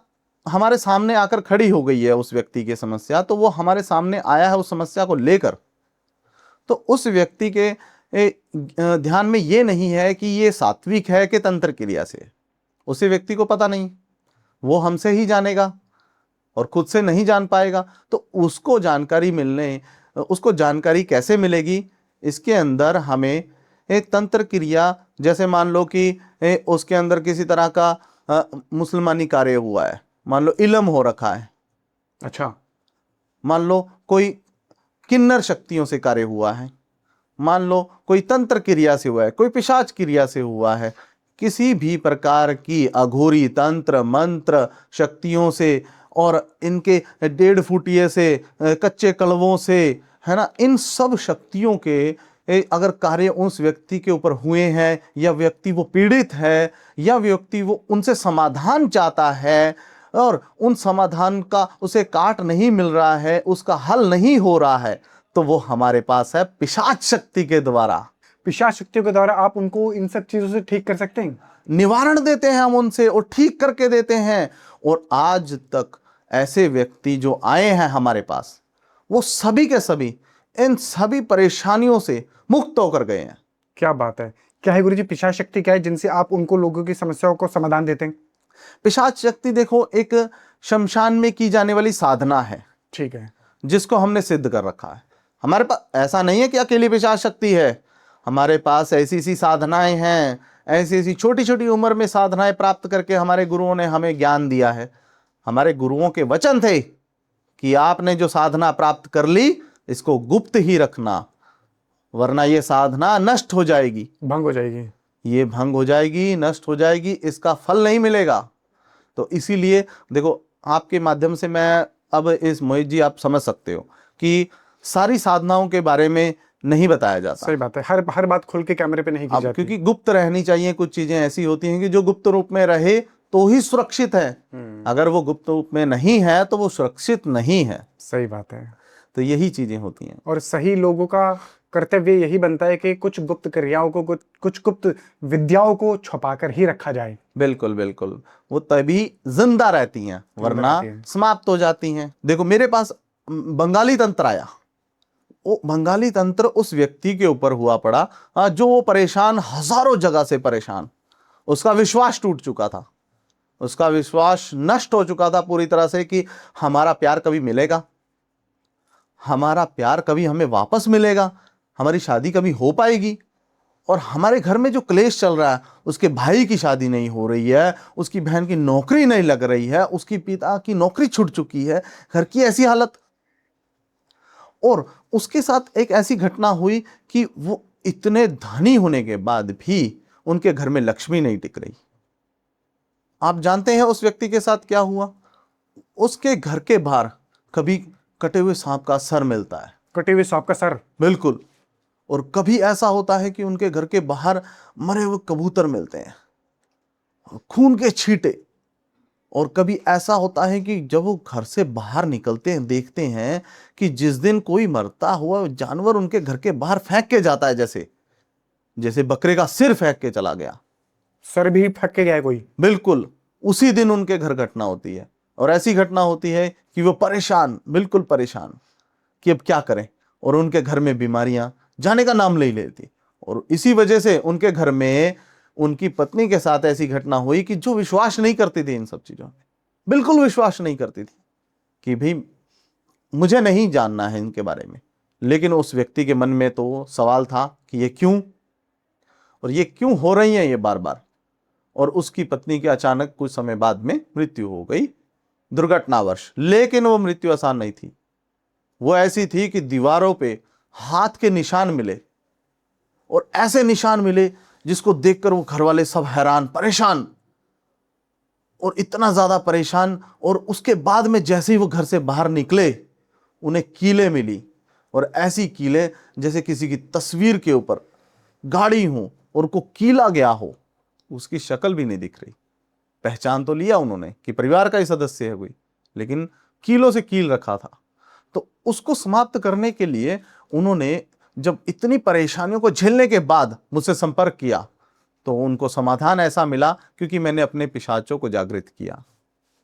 हमारे सामने आकर खड़ी हो गई है, उस व्यक्ति की समस्या, तो वो हमारे सामने आया है उस समस्या को लेकर, तो उस व्यक्ति के ध्यान में ये नहीं है कि ये सात्विक है कि तंत्र क्रिया से। उसी व्यक्ति को पता नहीं, वो हमसे ही जानेगा और खुद से नहीं जान पाएगा। तो उसको जानकारी कैसे मिलेगी? इसके अंदर हमें एक तंत्र क्रिया, जैसे मान लो कि उसके अंदर किसी तरह का मुसलमानी कार्य हुआ है, मान लो इलम हो रखा है, अच्छा, मान लो कोई किन्नर शक्तियों से कार्य हुआ है, मान लो कोई तंत्र क्रिया से हुआ है, कोई पिशाच क्रिया से हुआ है, किसी भी प्रकार की अघोरी तंत्र मंत्र शक्तियों से और इनके 1.5 फुटिये से, कच्चे कलवों से, है ना, इन सब शक्तियों के अगर कार्य उस व्यक्ति के ऊपर हुए हैं, या व्यक्ति वो पीड़ित है, या व्यक्ति वो उनसे समाधान चाहता है और उन समाधान का उसे काट नहीं मिल रहा है, उसका हल नहीं हो रहा है, तो वो हमारे पास है पिशाच शक्ति के द्वारा। पिशाच शक्तियों के द्वारा आप उनको इन सब चीजों से ठीक कर सकते हैं? निवारण देते हैं हम उनसे और ठीक करके देते हैं। और आज तक ऐसे व्यक्ति जो आए हैं हमारे पास, वो सभी के सभी इन सभी परेशानियों से मुक्त होकर गए हैं। क्या बात है! क्या है गुरुजी, पिशाच शक्ति क्या है जिनसे आप उनको लोगों की समस्याओं को समाधान देते हैं? पिशाच शक्ति देखो, एक शमशान में की जाने वाली साधना है, ठीक है, जिसको हमने सिद्ध कर रखा है। हमारे पास ऐसा नहीं है कि अकेली पिशाच शक्ति है, हमारे पास ऐसी ऐसी साधनाएं हैं, ऐसी ऐसी छोटी छोटी उम्र में साधनाएं प्राप्त करके हमारे गुरुओं ने हमें ज्ञान दिया है। हमारे गुरुओं के वचन थे कि आपने जो साधना प्राप्त कर ली, इसको गुप्त ही रखना, वरना ये साधना नष्ट हो जाएगी, भंग हो जाएगी। ये भंग हो जाएगी, नष्ट हो जाएगी, इसका फल नहीं मिलेगा। तो इसीलिए देखो, आपके माध्यम से मैं अब इस मोहित जी, आप समझ सकते हो कि सारी साधनाओं के बारे में नहीं बताया जाता। सही बात है, हर बात खुल के कैमरे पे नहीं की जाती, क्योंकि गुप्त रहनी चाहिए। कुछ चीजें ऐसी होती हैं कि जो गुप्त रूप में रहे तो ही सुरक्षित है, अगर वो गुप्त रूप में नहीं है तो वो सुरक्षित नहीं है। सही बात है। तो यही चीजें होती हैं। और सही लोगों का कर्तव्य यही बनता है कि कुछ गुप्त क्रियाओं को, कुछ गुप्त विद्याओं को छुपाकर ही रखा जाए। बिल्कुल बिल्कुल, वो तभी जिंदा रहती हैं, वरना समाप्त हो जाती हैं। देखो, मेरे पास बंगाली तंत्र आया। वो बंगाली तंत्र उस व्यक्ति के ऊपर हुआ पड़ा जो वो परेशान, हजारों जगह से परेशान, उसका विश्वास टूट चुका था, उसका विश्वास नष्ट हो चुका था पूरी तरह से कि हमारा प्यार कभी मिलेगा, हमारा प्यार कभी हमें वापस मिलेगा, हमारी शादी कभी हो पाएगी। और हमारे घर में जो क्लेश चल रहा है, उसके भाई की शादी नहीं हो रही है, उसकी बहन की नौकरी नहीं लग रही है, उसकी पिता की नौकरी छूट चुकी है, घर की ऐसी हालत। और उसके साथ एक ऐसी घटना हुई कि वो इतने धनी होने के बाद भी उनके घर में लक्ष्मी नहीं टिक रही। आप जानते हैं उस व्यक्ति के साथ क्या हुआ? उसके घर के बाहर कभी कटे हुए सांप का सर मिलता है। कटे हुए सांप का सर? बिल्कुल। और कभी ऐसा होता है कि उनके घर के बाहर मरे हुए कबूतर मिलते हैं, खून के छींटे, और कभी ऐसा होता है कि जब वो घर से बाहर निकलते हैं देखते हैं कि जिस दिन कोई मरता हुआ जानवर उनके घर के बाहर फेंक के जाता है, जैसे जैसे बकरे का सिर फेंक के चला गया, सर भी फेंक के गया है कोई। बिल्कुल उसी दिन उनके घर घटना होती है। और ऐसी घटना होती है कि वो परेशान, बिल्कुल परेशान कि अब क्या करें, और उनके घर में बीमारियां जाने का नाम नहीं लेती। और इसी वजह से उनके घर में उनकी पत्नी के साथ ऐसी घटना हुई कि जो विश्वास नहीं करती थी इन सब चीजों में, बिल्कुल विश्वास नहीं करती थी कि भाई मुझे नहीं जानना है इनके बारे में। लेकिन उस व्यक्ति के मन में तो सवाल था कि ये क्यों, और ये क्यों हो रही है ये बार बार। और उसकी पत्नी की अचानक कुछ समय बाद में मृत्यु हो गई दुर्घटनावश। लेकिन वो मृत्यु आसान नहीं थी, वो ऐसी थी कि दीवारों पे हाथ के निशान मिले, और ऐसे निशान मिले जिसको देखकर वो घर वाले सब हैरान परेशान, और इतना ज्यादा परेशान। और उसके बाद में जैसे ही वो घर से बाहर निकले उन्हें कीलें मिली, और ऐसी कीलें जैसे किसी की तस्वीर के ऊपर गाड़ी हो और को कीला गया हो। उसकी शक्ल भी नहीं दिख रही, पहचान तो लिया उन्होंने कि परिवार का ही सदस्य है कोई, लेकिन कीलों से कील रखा था। तो उसको समाप्त करने के लिए उन्होंने जब इतनी परेशानियों को झेलने के बाद मुझसे संपर्क किया तो उनको समाधान ऐसा मिला क्योंकि मैंने अपने पिशाचों को जागृत किया।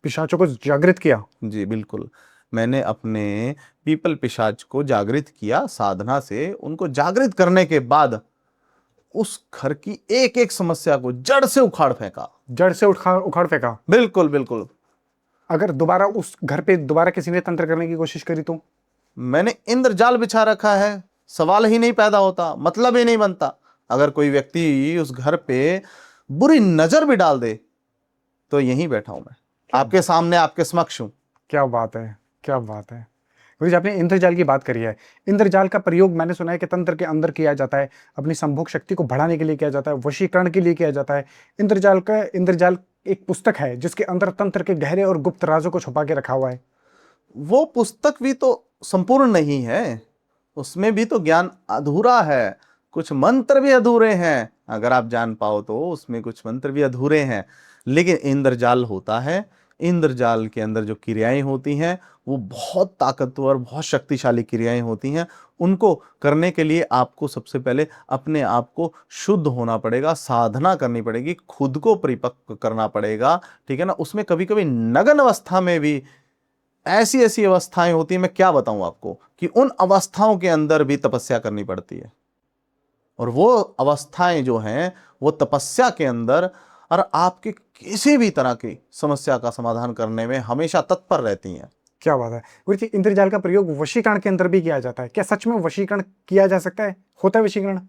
पिशाचों को जागृत किया? जी बिल्कुल, मैंने अपने पीपल पिशाच को जागृत किया साधना से। उनको जागृत करने के बाद उस घर की एक एक समस्या को जड़ से उखाड़ फेंका। जड़ से उखाड़ फेंका? बिल्कुल बिल्कुल। अगर दोबारा उस घर पे दोबारा किसी ने तंत्र करने की कोशिश करी तो? मैंने इंद्रजाल बिछा रखा है, सवाल ही नहीं पैदा होता, मतलब ही नहीं बनता। अगर कोई व्यक्ति उस घर पे बुरी नजर भी डाल दे तो यहीं बैठा हूं मैं, आपके सामने, आपके समक्ष हूं। क्या बात है, क्या बात है। गुरु जी, आपने इंद्रजाल की बात करी है। इंद्रजाल का प्रयोग मैंने सुना है कि तंत्र के अंदर किया जाता है, अपनी संभोग शक्ति को बढ़ाने के लिए किया जाता है, वशीकरण के लिए किया जाता है। इंद्रजाल एक पुस्तक है जिसके अंदर तंत्र के गहरे और गुप्त राजों को छुपा के रखा हुआ है। वो पुस्तक भी तो संपूर्ण नहीं है, उसमें भी तो ज्ञान अधूरा है, कुछ मंत्र भी अधूरे हैं। अगर आप जान पाओ तो उसमें कुछ मंत्र भी अधूरे हैं। लेकिन इंद्रजाल होता है, इंद्रजाल के अंदर जो क्रियाएं होती हैं वो बहुत ताकतवर, बहुत शक्तिशाली क्रियाएं होती हैं। उनको करने के लिए आपको सबसे पहले अपने आप को शुद्ध होना पड़ेगा, साधना करनी पड़ेगी, खुद को परिपक्व करना पड़ेगा, ठीक है ना। उसमें कभी कभी नग्न अवस्था में भी ऐसी ऐसी अवस्थाएं होती हैं, मैं क्या बताऊं आपको, कि उन अवस्थाओं के अंदर भी तपस्या करनी पड़ती है। और वो अवस्थाएं जो हैं वो तपस्या के अंदर और आपके किसी भी तरह की समस्या का समाधान करने में हमेशा तत्पर रहती हैं। क्या बात है। गुरु जी, इंद्रजाल का प्रयोग वशीकरण के अंदर भी किया जाता है, क्या सच में वशीकरण किया जा सकता है? होता है वशीकरण?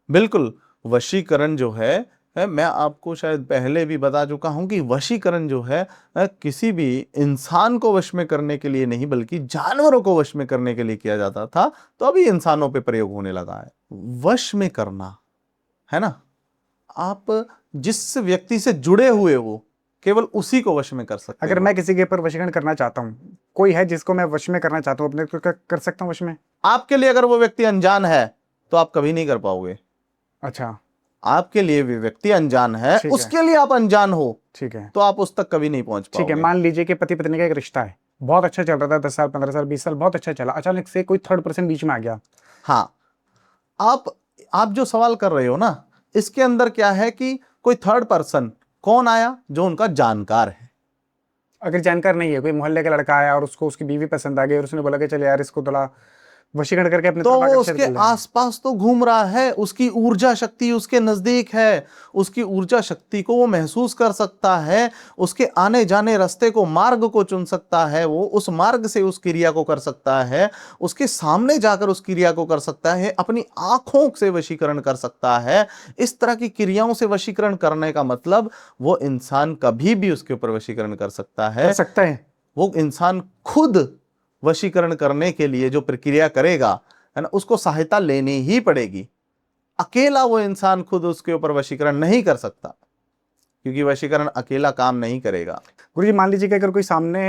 बिल्कुल, वशीकरण जो है मैं आपको शायद पहले भी बता चुका हूं कि वशीकरण जो है किसी भी इंसान को वश में करने के लिए नहीं बल्कि जानवरों को वश में करने के लिए किया जाता था, तो अभी इंसानों पे प्रयोग होने लगा है। वश में करना है ना, आप जिस व्यक्ति से जुड़े हुए हो केवल उसी को वश में कर सकते अगर हो। मैं किसी के ऊपर वशीकरण करना चाहता हूँ, कोई है जिसको मैं वश में करना चाहता हूँ, अपने को कर सकता हूँ वश में? आपके लिए अगर वो व्यक्ति अनजान है तो आप कभी नहीं कर पाओगे। अच्छा, आपके लिए भी व्यक्ति अनजान है, ठीक है। उसके लिए आप अनजान हो, ठीक है, तो आप उस तक कभी नहीं पहुंच ठीक है। पाओगे। मान लीजिए कि पति पत्नी का एक रिश्ता है, बहुत अच्छा चल रहा था, 10 साल 15 साल 20 साल बहुत अच्छा चला, अचानक से कोई थर्ड पर्सन बीच में आ गया। हाँ, आप जो सवाल कर रहे हो ना, इसके अंदर क्या है कि कोई थर्ड पर्सन कौन आया? जो उनका जानकार है। अगर जानकार नहीं है, कोई मोहल्ले का लड़का आया और उसको उसकी बीवी पसंद आ गई और उसने बोला कि चल यार इसको थोड़ा वशीकरण करके अपने तो तरफ वो आकर्षित उसके कर ले। आसपास तो घूम रहा है, उसकी ऊर्जा शक्ति उसके नजदीक है, उसकी ऊर्जा शक्ति को वो महसूस कर सकता है, उसके आने जाने रास्ते को, मार्ग को चुन सकता है, वो उस मार्ग से उस क्रिया को कर सकता है, उसके सामने जाकर उस क्रिया को कर सकता है, अपनी आंखों से वशीकरण कर सकता है। इस तरह की क्रियाओं से वशीकरण करने का मतलब वो इंसान कभी भी उसके ऊपर वशीकरण कर सकता है। कर सकता है वो इंसान खुद वशीकरण करने के लिए जो प्रक्रिया करेगा है ना, उसको सहायता लेनी ही पड़ेगी। अकेला वो इंसान खुद उसके ऊपर वशीकरण नहीं कर सकता, क्योंकि वशीकरण अकेला काम नहीं करेगा। गुरुजी, मान लीजिए कि अगर कोई सामने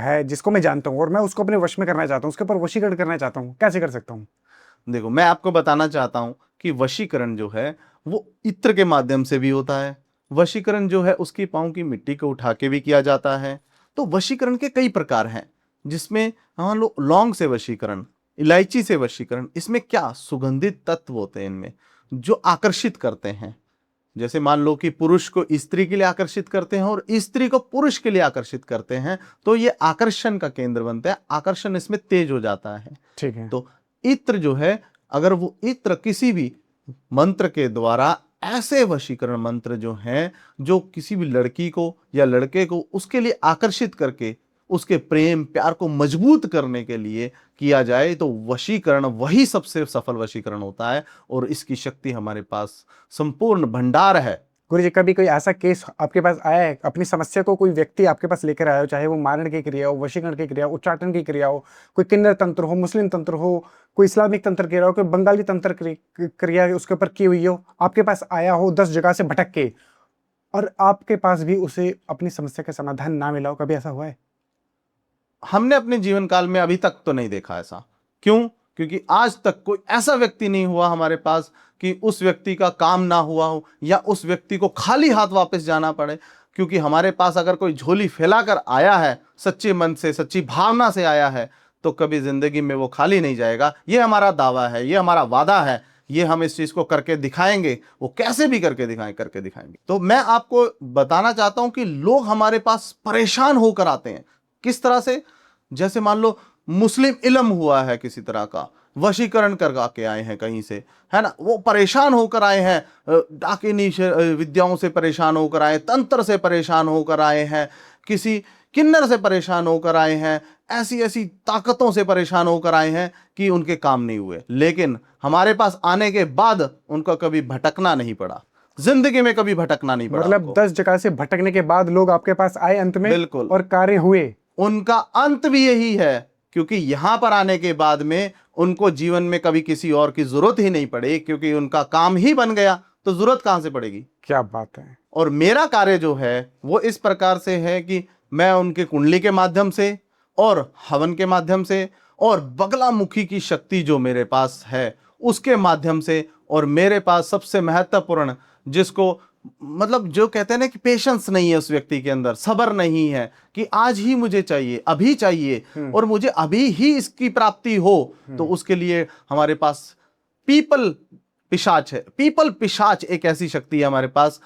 है जिसको मैं जानता हूँ और मैं उसको अपने वश में करना चाहता हूँ, उसके ऊपर वशीकरण करना चाहता हूँ, कैसे कर सकता हूँ? देखो, मैं आपको बताना चाहता हूं कि वशीकरण जो है वो इत्र के माध्यम से भी होता है, वशीकरण जो है उसकी पाँव की मिट्टी को उठा के भी किया जाता है। तो वशीकरण के कई प्रकार हैं, जिसमें हाँ लौंग से वशीकरण, इलायची से वशीकरण। इसमें क्या सुगंधित तत्व होते हैं इनमें जो आकर्षित करते हैं। जैसे मान लो कि पुरुष को स्त्री के लिए आकर्षित करते हैं और स्त्री को पुरुष के लिए आकर्षित करते हैं, तो ये आकर्षण का केंद्र बनता है, आकर्षण इसमें तेज हो जाता है। ठीक है। तो इत्र जो है, अगर वो इत्र किसी भी मंत्र के द्वारा, ऐसे वशीकरण मंत्र जो हैं जो किसी भी लड़की को या लड़के को उसके लिए आकर्षित करके उसके प्रेम प्यार को मजबूत करने के लिए किया जाए, तो वशीकरण वही सबसे सफल वशीकरण होता है और इसकी शक्ति हमारे पास संपूर्ण भंडार है। गुरु जी, कभी कोई ऐसा केस आपके पास आया है, अपनी समस्या को कोई व्यक्ति आपके पास लेकर आया हो, चाहे वो मारण की क्रिया हो, वशीकरण की क्रिया हो, उच्चाटन की क्रिया हो, कोई किन्नर तंत्र हो, मुस्लिम तंत्र हो, कोई इस्लामिक तंत्र क्रिया हो, कोई बंगाली तंत्र क्रिया उसके ऊपर की हुई हो, आपके पास आया हो 10 जगह से भटक के, और आपके पास भी उसे अपनी समस्या का समाधान ना मिला हो, कभी ऐसा हुआ है? हमने अपने जीवन काल में अभी तक तो नहीं देखा ऐसा। क्यों? क्योंकि आज तक कोई ऐसा व्यक्ति नहीं हुआ हमारे पास कि उस व्यक्ति का काम ना हुआ हो या उस व्यक्ति को खाली हाथ वापस जाना पड़े। क्योंकि हमारे पास अगर कोई झोली फैलाकर आया है, सच्चे मन से, सच्ची भावना से आया है, तो कभी जिंदगी में वो खाली नहीं जाएगा। ये हमारा दावा है, ये हमारा वादा है, ये हम इस चीज को करके दिखाएंगे। वो कैसे भी करके दिखाएंगे। तो मैं आपको बताना चाहता हूं कि लोग हमारे पास परेशान होकर आते हैं। किस तरह से? जैसे मान लो मुस्लिम इलम हुआ है, किसी तरह का वशीकरण कर के आए हैं कहीं से, है ना, वो परेशान होकर आए हैं, डाकिनी विद्याओं से परेशान होकर आए, तंत्र से परेशान होकर आए हैं, किसी किन्नर से परेशान होकर आए हैं, ऐसी ऐसी ताकतों से परेशान होकर आए हैं कि उनके काम नहीं हुए। लेकिन हमारे पास आने के बाद उनका कभी भटकना नहीं पड़ा, जिंदगी में कभी भटकना नहीं पड़ा। मतलब 10 जगह से भटकने के बाद लोग आपके पास आए अंत में, बिल्कुल, और कार्य हुए। उनका अंत भी यही है, क्योंकि यहां पर आने के बाद में उनको जीवन में कभी किसी और की जरूरत ही नहीं पड़ी, क्योंकि उनका काम ही बन गया, तो जरूरत कहां से पड़ेगी। क्या बात है। और मेरा कार्य जो है वो इस प्रकार से है कि मैं उनके कुंडली के माध्यम से और हवन के माध्यम से और बगलामुखी की शक्ति जो मेरे पास है उसके माध्यम से, और मेरे पास सबसे महत्वपूर्ण, जिसको मतलब जो कहते हैं ना कि पेशेंस नहीं है उस व्यक्ति के अंदर, सब्र नहीं है कि आज ही मुझे चाहिए, अभी चाहिए और मुझे अभी ही इसकी प्राप्ति हो, तो उसके लिए हमारे पास पीपल पिशाच है। पीपल पिशाच एक ऐसी शक्ति है हमारे पास,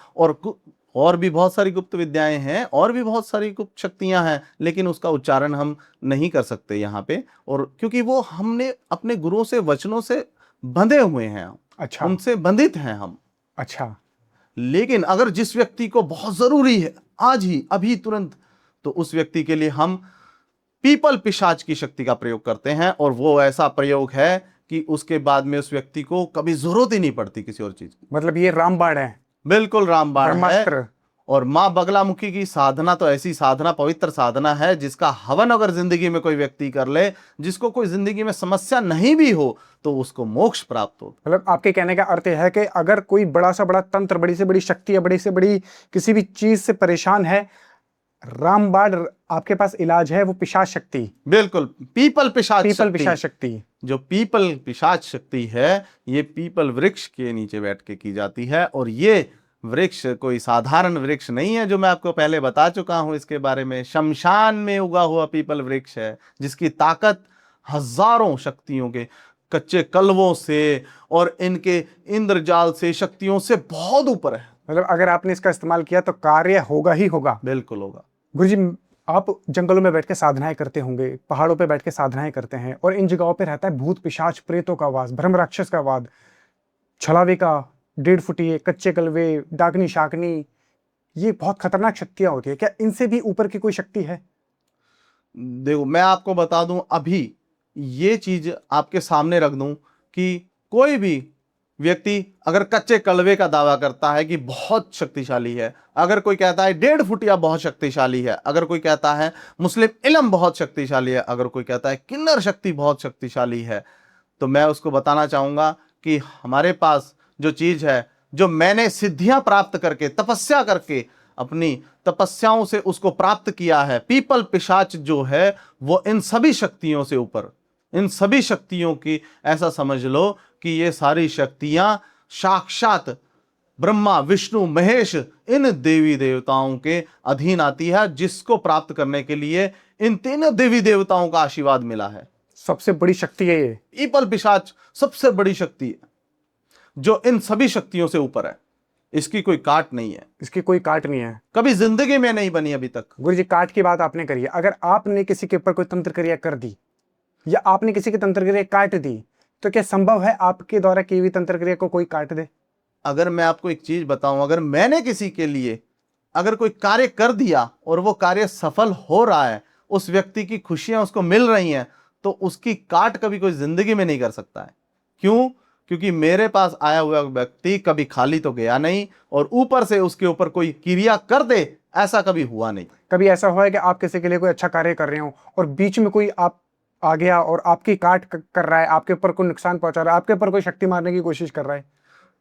और भी बहुत सारी गुप्त विद्याएं हैं और भी बहुत सारी गुप्त शक्तियां हैं, लेकिन उसका उच्चारण हम नहीं कर सकते यहाँ पे, और क्योंकि वो हमने अपने गुरुओं से, वचनों से बंधे हुए हैं। अच्छा, उनसे बंधित हैं हम। अच्छा। लेकिन अगर जिस व्यक्ति को बहुत जरूरी है आज ही, अभी, तुरंत, तो उस व्यक्ति के लिए हम पीपल पिशाच की शक्ति का प्रयोग करते हैं, और वो ऐसा प्रयोग है कि उसके बाद में उस व्यक्ति को कभी जरूरत ही नहीं पड़ती किसी और चीज की। मतलब ये रामबाण है। बिल्कुल रामबाण है। ब्रह्मास्त्र। और माँ बगलामुखी की साधना तो ऐसी साधना, पवित्र साधना है, जिसका हवन अगर जिंदगी में कोई व्यक्ति कर ले, जिसको कोई जिंदगी में समस्या नहीं भी हो, तो उसको मोक्ष प्राप्त हो। मतलब आपके कहने का अर्थ है कि अगर कोई बड़ा से बड़ा तंत्र, बड़ी से बड़ी शक्ति या बड़ी से बड़ी किसी भी चीज से परेशान है, रामबाण आपके पास इलाज है, वो पिशाच शक्ति। बिल्कुल, पीपल पिशाच शक्ति। जो पीपल पिशाच शक्ति है, ये पीपल वृक्ष के नीचे बैठ के की जाती है। और ये वृक्ष कोई साधारण वृक्ष नहीं है, जो मैं आपको पहले बता चुका हूं इसके बारे में। शमशान में उगा हुआ पीपल वृक्ष है, जिसकी ताकत हजारों शक्तियों के कच्चे कलवों से और इनके इंद्रजाल से, शक्तियों से बहुत ऊपर है। मतलब अगर आपने इसका इस्तेमाल किया तो कार्य होगा ही होगा। बिल्कुल होगा। गुरुजी, आप जंगलों में बैठ के साधनाएं करते होंगे, पहाड़ों पे बैठ के साधनाएं करते हैं, और इन जगहों पे रहता है भूत पिशाच, प्रेतों का वास, ब्रह्म राक्षस का वाद, छलावे का, 1.5 फुटिए, कच्चे कलवे, डाकनी शाकनी, ये बहुत खतरनाक शक्तियां होती है। क्या इनसे भी ऊपर की कोई शक्ति है? देखो, मैं आपको बता दूं, अभी ये चीज आपके सामने रख दूं कि कोई भी व्यक्ति अगर कच्चे कलवे का दावा करता है कि बहुत शक्तिशाली है, अगर कोई कहता है 1.5 फुटिया बहुत शक्तिशाली है, अगर कोई कहता है मुस्लिम इलम बहुत शक्तिशाली है, अगर कोई कहता है किन्नर शक्ति बहुत शक्तिशाली है, तो मैं उसको बताना चाहूंगा कि हमारे पास जो चीज है, जो मैंने सिद्धियां प्राप्त करके, तपस्या करके, अपनी तपस्याओं से उसको प्राप्त किया है, पीपल पिशाच जो है वो इन सभी शक्तियों से ऊपर, इन सभी शक्तियों की, ऐसा समझ लो कि ये सारी शक्तियां साक्षात ब्रह्मा विष्णु महेश इन देवी देवताओं के अधीन आती है, जिसको प्राप्त करने के लिए इन तीनों देवी देवताओं का आशीर्वाद मिला है। सबसे बड़ी शक्ति है ये। ईपल पिशाच सबसे बड़ी शक्ति है, जो इन सभी शक्तियों से ऊपर है। इसकी कोई काट नहीं है, इसकी कोई काट नहीं है, कभी जिंदगी में नहीं बनी अभी तक। गुरु जी काट की बात आपने करी है। अगर आपने किसी के ऊपर कोई तंत्र क्रिया कर दी या आपने किसी की तंत्र क्रिया काट दी, तो क्या संभव है आपके द्वारा की हुई तंत्र क्रिया को कोई काट दे? अगर मैं आपको एक चीज बताऊं, अगर मैंने किसी के लिए अगर कोई कार्य कर दिया और वो कार्य सफल हो रहा है, उस व्यक्ति की खुशियां उसको मिल रही हैं, तो उसकी काट कभी कोई जिंदगी में नहीं कर सकता है। क्यों? क्योंकि मेरे पास आया हुआ व्यक्ति कभी खाली तो गया नहीं, और ऊपर से उसके ऊपर कोई क्रिया कर दे, ऐसा कभी हुआ नहीं। कभी ऐसा हुआ है कि आप किसी के लिए कोई अच्छा कार्य कर रहे हो और बीच में कोई आप आ गया और आपकी काट कर रहा है, आपके ऊपर कोई नुकसान पहुंचा रहा है, आपके ऊपर कोई शक्ति मारने की कोशिश कर रहा है?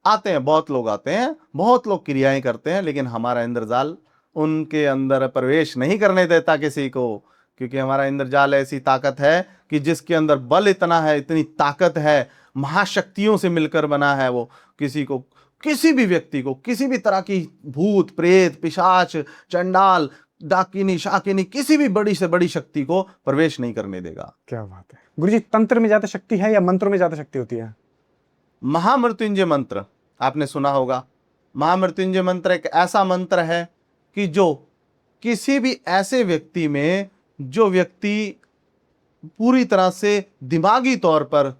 आते हैं, बहुत लोग आते हैं, बहुत लोग क्रियाएं करते हैं, लेकिन हमारा इंद्रजाल उनके अंदर प्रवेश नहीं करने देता किसी को, क्योंकि हमारा इंद्रजाल ऐसी ताकत है कि जिसके अंदर बल इतना है, इतनी ताकत है, महाशक्तियों से मिलकर बना है। वो किसी को, किसी भी व्यक्ति को, किसी भी तरह की भूत प्रेत पिशाच चंडाल डाकिनी शाकिनी किसी भी बड़ी से बड़ी शक्ति को प्रवेश नहीं करने देगा। क्या बात है गुरुजी, तंत्र में ज्यादा शक्ति है या मंत्रों में ज्यादा शक्ति होती है? महामृत्युंजय मंत्र आपने सुना होगा। महामृत्युंजय मंत्र एक ऐसा मंत्र है कि जो किसी भी ऐसे व्यक्ति में, जो व्यक्ति पूरी तरह से दिमागी तौर पर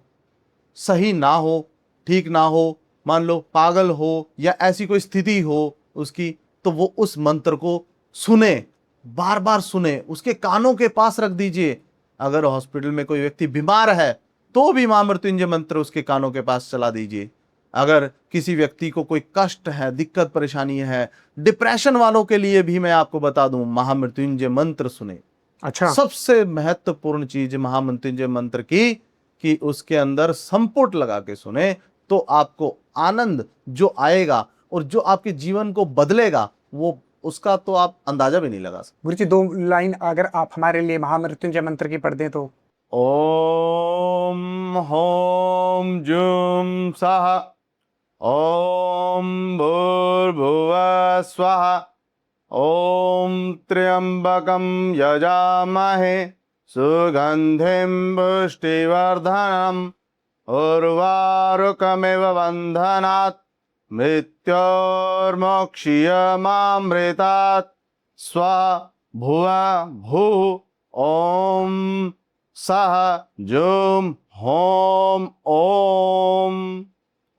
सही ना हो, ठीक ना हो, मान लो पागल हो या ऐसी कोई स्थिति हो उसकी, तो वो उस मंत्र को सुने, बार बार सुने, उसके कानों के पास रख दीजिए। अगर हॉस्पिटल में कोई व्यक्ति बीमार है तो भी महामृत्युंजय मंत्र उसके कानों के पास चला दीजिए। अगर किसी व्यक्ति को कोई कष्ट है, दिक्कत परेशानी है, डिप्रेशन वालों के लिए भी मैं आपको बता दूं, महामृत्युंजय मंत्र सुने। अच्छा, सबसे महत्वपूर्ण चीज महामृत्युंजय मंत्र की कि उसके अंदर संपुट लगा के सुने, तो आपको आनंद जो आएगा और जो आपके जीवन को बदलेगा, वो उसका तो आप अंदाजा भी नहीं लगा सकते। गुरुजी 2 लाइन अगर आप हमारे लिए महामृत्युंजय मंत्र की पढ़ दें तो। ओम होम जुम सः ओम भूर्भुवः स्वः ओम त्र्यंबकं यजामहे सुगंधिं पुष्टिवर्धनम् उर्वारुकमिव बन्धनात् मृत्योर्मोक्षीयमामृतात् स्वाभुवा भूः ओम सः जुम होम ओम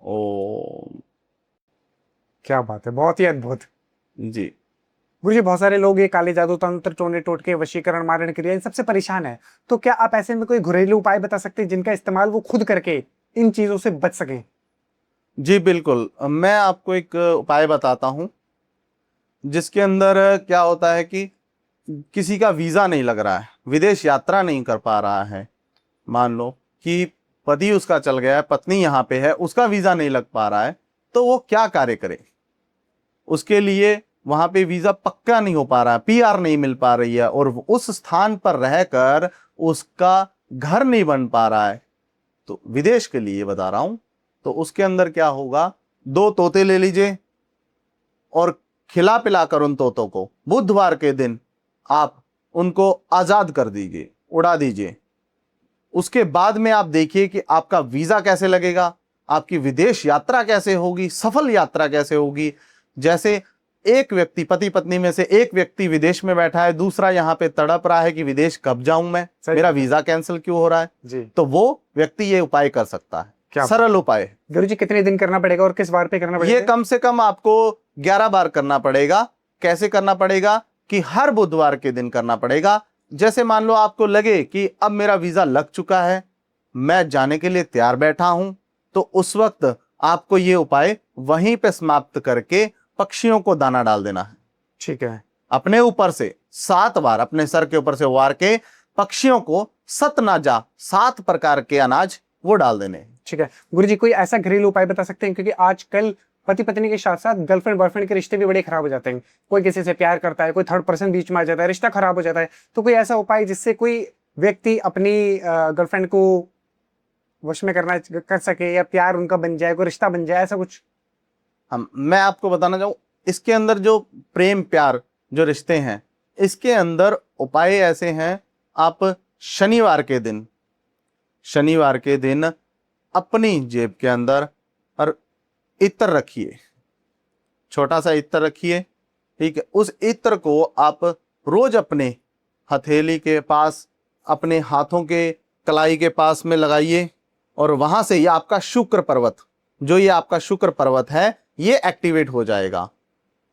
ओम। क्या बात है, बहुत ही अद्भुत जी। गुरुजी। बहुत सारे लोग ये काले जादू तंत्र टोने टोटके वशीकरण मारण क्रिया इन सबसे परेशान है, तो क्या आप ऐसे में कोई घरेलू उपाय बता सकते हैं जिनका इस्तेमाल वो खुद करके इन चीजों से बच सकें? जी बिल्कुल, मैं आपको एक उपाय बताता हूं, जिसके अंदर क्या होता है कि किसी का वीजा नहीं लग रहा है, विदेश यात्रा नहीं कर पा रहा है। मान लो कि पति उसका चल गया है, पत्नी यहाँ पे है, उसका वीजा नहीं लग पा रहा है, तो वो क्या कार्य करे? उसके लिए वहां पे वीजा पक्का नहीं हो पा रहा है, पीआर नहीं मिल पा रही है, और उस स्थान पर रहकर उसका घर नहीं बन पा रहा है, तो विदेश के लिए बता रहा हूं। तो उसके अंदर क्या होगा, 2 तोते ले लीजिए और खिला पिला कर उन तोतों को बुधवार के दिन आप उनको आजाद कर दीजिए, उड़ा दीजिए। उसके बाद में आप देखिए कि आपका वीजा कैसे लगेगा, आपकी विदेश यात्रा कैसे होगी, सफल यात्रा कैसे होगी। जैसे एक व्यक्ति, पति पत्नी में से एक व्यक्ति विदेश में बैठा है, दूसरा यहाँ पे तड़प रहा है कि विदेश कब जाऊं मैं, मेरा वीजा कैंसिल क्यों हो रहा है जी। तो वो व्यक्ति ये उपाय कर सकता है। क्या सरल उपाय है। गुरुजी कितने दिन करना पड़ेगा और किस बार पे करना पड़ेगा? ये कम से कम आपको 11 बार करना पड़ेगा। कैसे करना पड़ेगा कि हर बुधवार के दिन करना पड़ेगा। जैसे मान लो आपको लगे कि अब मेरा वीजा लग चुका है, मैं जाने के लिए तैयार बैठा हूं, तो उस वक्त आपको ये उपाय वहीं पे समाप्त करके पक्षियों को दाना डाल देना है। ठीक है। अपने ऊपर से 7 बार, अपने सर के ऊपर से वार के पक्षियों को सतनाजा 7 प्रकार के अनाज वो डाल देने। ठीक है गुरुजी, कोई ऐसा घरेलू उपाय बता सकते हैं? क्योंकि आजकल पति पत्नी के साथ साथ गर्लफ्रेंड बॉयफ्रेंड के रिश्ते भी बड़े खराब हो जाते हैं। कोई किसी से प्यार करता है, कोई थर्ड पर्सन बीच में आ जाता है, रिश्ता खराब हो जाता है। तो कोई ऐसा उपाय जिससे कोई व्यक्ति अपनी गर्लफ्रेंड को वश में कर सके या प्यार उनका बन जाए, कोई रिश्ता बन जाए, ऐसा कुछ? मैं आपको बताना चाहूँ, इसके अंदर जो प्रेम प्यार जो रिश्ते हैं, इसके अंदर उपाय ऐसे हैं। आप शनिवार के दिन अपनी जेब के अंदर और इत्र रखिए, छोटा सा इत्र रखिए, ठीक है। उस इत्र को आप रोज अपने हथेली के पास, अपने हाथों के कलाई के पास में लगाइए, और वहां से ये आपका शुक्र पर्वत, जो ये आपका शुक्र पर्वत है, ये एक्टिवेट हो जाएगा।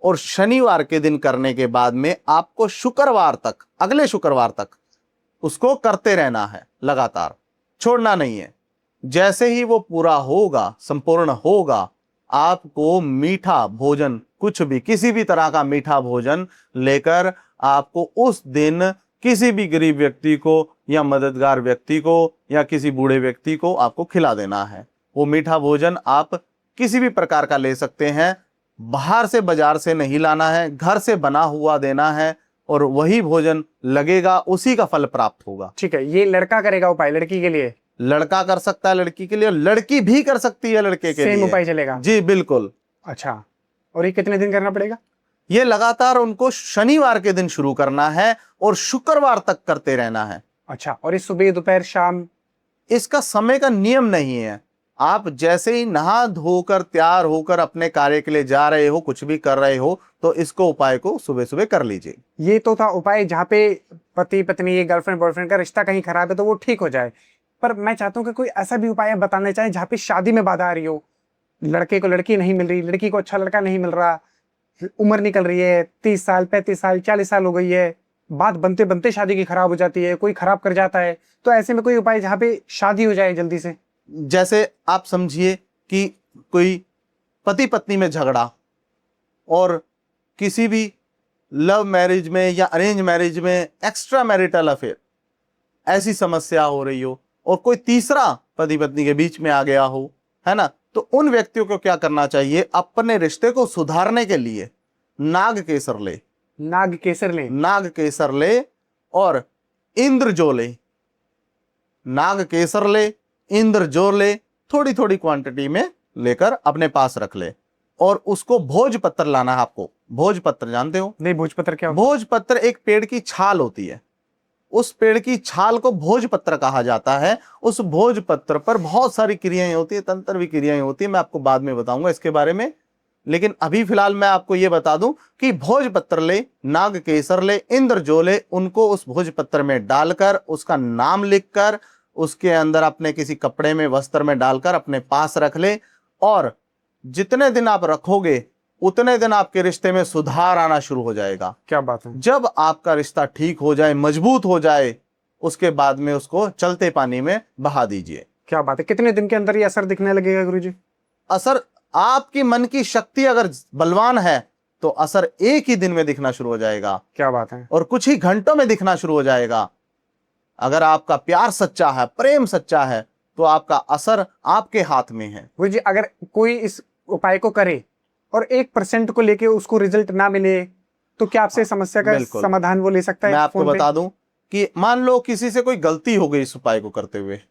और शनिवार के दिन करने के बाद में आपको शुक्रवार तक, अगले शुक्रवार तक उसको करते रहना है, लगातार छोड़ना नहीं है। जैसे ही वो पूरा होगा, संपूर्ण होगा, आपको मीठा भोजन, कुछ भी, किसी भी तरह का मीठा भोजन लेकर आपको उस दिन किसी भी गरीब व्यक्ति को या मददगार व्यक्ति को या किसी बूढ़े व्यक्ति को आपको खिला देना है। वो मीठा भोजन आप किसी भी प्रकार का ले सकते हैं, बाहर से, बाजार से नहीं लाना है, घर से बना हुआ देना है, और वही भोजन लगेगा, उसी का फल प्राप्त होगा। ठीक है, ये लड़का करेगा उपाय, लड़की के लिए? लड़का कर सकता है लड़की के लिए, लड़की भी कर सकती है लड़के के लिए। सेम उपाय चलेगा? जी बिल्कुल। अच्छा, और ये कितने दिन करना पड़ेगा? ये लगातार उनको शनिवार के दिन शुरू करना है और शुक्रवार तक करते रहना है। अच्छा, और इस सुबह, दोपहर, शाम? इसका समय का नियम नहीं है। आप जैसे ही नहा धोकर तैयार होकर अपने कार्य के लिए जा रहे हो, कुछ भी कर रहे हो, तो इसको उपाय को सुबह सुबह कर लीजिए। ये तो था उपाय जहाँ पे पति पत्नी, ये गर्लफ्रेंड बॉयफ्रेंड का रिश्ता कहीं खराब है तो वो ठीक हो जाए। पर मैं चाहता हूँ कि कोई ऐसा भी उपाय बताने चाहे जहाँ पे शादी में बाधा आ रही हो, लड़के को लड़की नहीं मिल रही, लड़की को अच्छा लड़का नहीं मिल रहा, उम्र निकल रही है, 30 साल, 35 साल, 40 साल हो गई है, बात बनते बनते शादी की खराब हो जाती है, कोई खराब कर जाता है, तो ऐसे में कोई उपाय जहाँ पे शादी हो जाए जल्दी से? जैसे आप समझिए कि कोई पति पत्नी में झगड़ा, और किसी भी लव मैरिज में या अरेंज मैरिज में एक्स्ट्रा मैरिटल अफेयर, ऐसी समस्या हो रही हो, और कोई तीसरा पति पत्नी के बीच में आ गया हो, है ना, तो उन व्यक्तियों को क्या करना चाहिए? अपने रिश्ते को सुधारने के लिए नाग केसर ले। नाग केसर ले? नाग केसर ले और इंद्रजो ले। नाग केसर ले, इंद्रजो ले, थोड़ी थोड़ी क्वांटिटी में लेकर अपने पास रख ले, और उसको भोजपत्र लाना है आपको। भोजपत्र जानते हो? नहीं, भोजपत्र क्या होता भोजपत्र एक पेड़ की छाल होती है, उस पेड़ की छाल को भोजपत्र कहा जाता है। उस भोजपत्र पर बहुत सारी क्रियाएं होती है, तंत्र भी क्रियाएं होती है, मैं आपको बाद में बताऊंगा इसके बारे में। लेकिन अभी फिलहाल मैं आपको यह बता दूं कि भोजपत्र ले, नाग केसर ले, इंद्रजो ले, उनको उस भोजपत्र में डालकर, उसका नाम लिखकर, उसके अंदर अपने किसी कपड़े में, वस्त्र में डालकर अपने पास रख ले, और जितने दिन आप रखोगे उतने दिन आपके रिश्ते में सुधार आना शुरू हो जाएगा। क्या बात है? जब आपका रिश्ता ठीक हो जाए, मजबूत हो जाए, उसके बाद में उसको चलते पानी में बहा दीजिए। क्या बात है? कितने दिन के अंदर ये असर दिखने लगेगा गुरुजी? असर, आपकी मन की शक्ति अगर बलवान है तो असर एक ही दिन में दिखना शुरू हो जाएगा। क्या बात है? और कुछ ही घंटों में दिखना शुरू हो जाएगा। अगर आपका प्यार सच्चा है, प्रेम सच्चा है, तो आपका असर आपके हाथ में है। गुरुजी, अगर कोई इस उपाय को करे और 1% को लेके उसको रिजल्ट ना मिले, तो क्या आपसे समस्या का बिल्कुल। समाधान वो ले सकता है? मैं आपको फोन पे? बता दूं कि मान लो किसी से कोई गलती हो गई इस उपाय को करते हुए,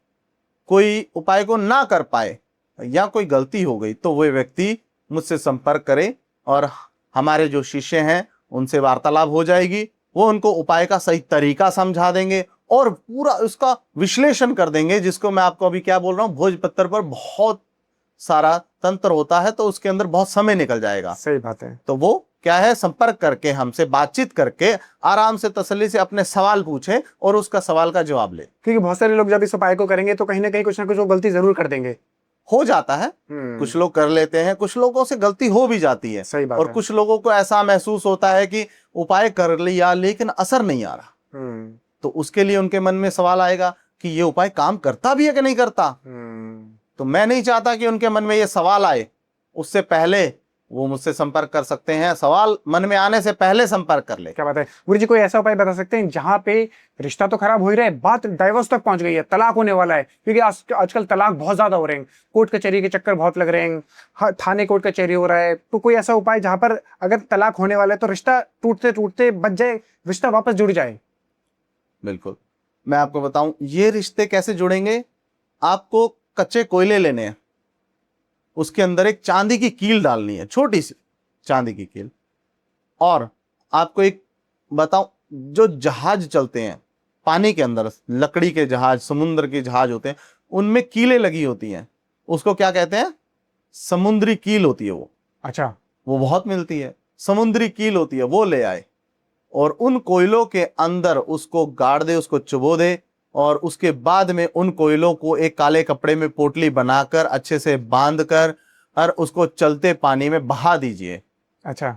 कोई उपाय को ना कर पाए या कोई गलती हो गई, तो वह व्यक्ति मुझसे संपर्क करे और हमारे जो शिष्य हैं उनसे वार्तालाप हो जाएगी। वो उनको उपाय का सही तरीका समझा देंगे और पूरा उसका विश्लेषण कर देंगे, जिसको मैं आपको अभी क्या बोल रहा हूँ, भोजपत्र पर बहुत सारा तंत्र होता है, तो उसके अंदर बहुत समय निकल जाएगा। सही बात है। तो वो क्या है, संपर्क करके, हमसे बातचीत करके, आराम से तसल्ली से अपने सवाल पूछे और उसका सवाल का जवाब ले। क्योंकि बहुत सारे लोग जब इस उपाय को करेंगे तो कहीं ना कहीं कुछ ना कुछ वो गलती जरूर कर देंगे। हो जाता है, कुछ लोग कर लेते हैं, कुछ लोगों से गलती हो भी जाती है। सही बात और है। कुछ लोगों को ऐसा महसूस होता है कि उपाय कर लिया लेकिन असर नहीं आ रहा, तो उसके लिए उनके मन में सवाल आएगा कि ये उपाय काम करता भी है कि नहीं करता। तो मैं नहीं चाहता कि उनके मन में ये सवाल आए। उससे पहले वो मुझसे संपर्क कर सकते हैं, सवाल मन में आने से पहले संपर्क कर ले। क्या बात है गुरुजी, कोई ऐसा उपाय बता सकते हैं जहां पे रिश्ता तो खराब हो ही रहा है, बात डाइवोर्स तक पहुंच गई है, तलाक होने वाला है? क्योंकि आजकल तलाक बहुत ज्यादा हो रहे हैं, कोर्ट कचहरी के चक्कर बहुत लग रहे हैं, थाने कोर्ट कचहरी हो रहा है। तो कोई ऐसा उपाय जहां पर अगर तलाक होने वाला है तो रिश्ता टूटते टूटते बच जाए, रिश्ता वापस जुड़ जाए? बिल्कुल, मैं आपको बताऊं ये रिश्ते कैसे जुड़ेंगे। आपको कच्चे कोयले लेने हैं, उसके अंदर एक चांदी की कील डालनी है, छोटी सी चांदी की कील। और आपको एक बताऊं, जो जहाज चलते हैं पानी के अंदर, लकड़ी के जहाज, समुद्र के जहाज होते हैं, उनमें कीलें लगी होती हैं, उसको क्या कहते हैं? समुद्री कील होती है वो। अच्छा, वो बहुत मिलती है, समुद्री कील होती है, वो ले आए और उन कोयलों के अंदर उसको गाड़ दे, उसको चुबो दे, और उसके बाद में उन कोयलों को एक काले कपड़े में पोटली बनाकर अच्छे से बांध कर और उसको चलते पानी में बहा दीजिए। अच्छा,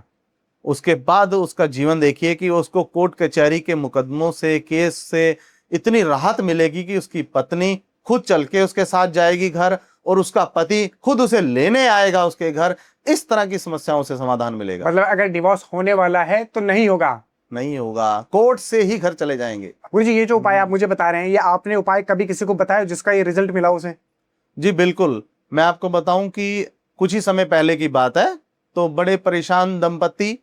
उसके बाद उसका जीवन देखिए कि उसको कोर्ट कचहरी के मुकदमों से, केस से इतनी राहत मिलेगी कि उसकी पत्नी खुद चल के उसके साथ जाएगी घर, और उसका पति खुद उसे लेने आएगा उसके घर। इस तरह की समस्याओं से समाधान मिलेगा। मतलब अगर डिवोर्स होने वाला है तो नहीं होगा? नहीं होगा, कोर्ट से ही घर चले जाएंगे। गुरु जी, ये जो उपाय आप मुझे बता रहे हैं, ये आपने उपाय कभी किसी को बताया जिसका ये रिजल्ट मिला उसे? जी बिल्कुल, मैं आपको बताऊं कि कुछ ही समय पहले की बात है, तो बड़े परेशान दंपति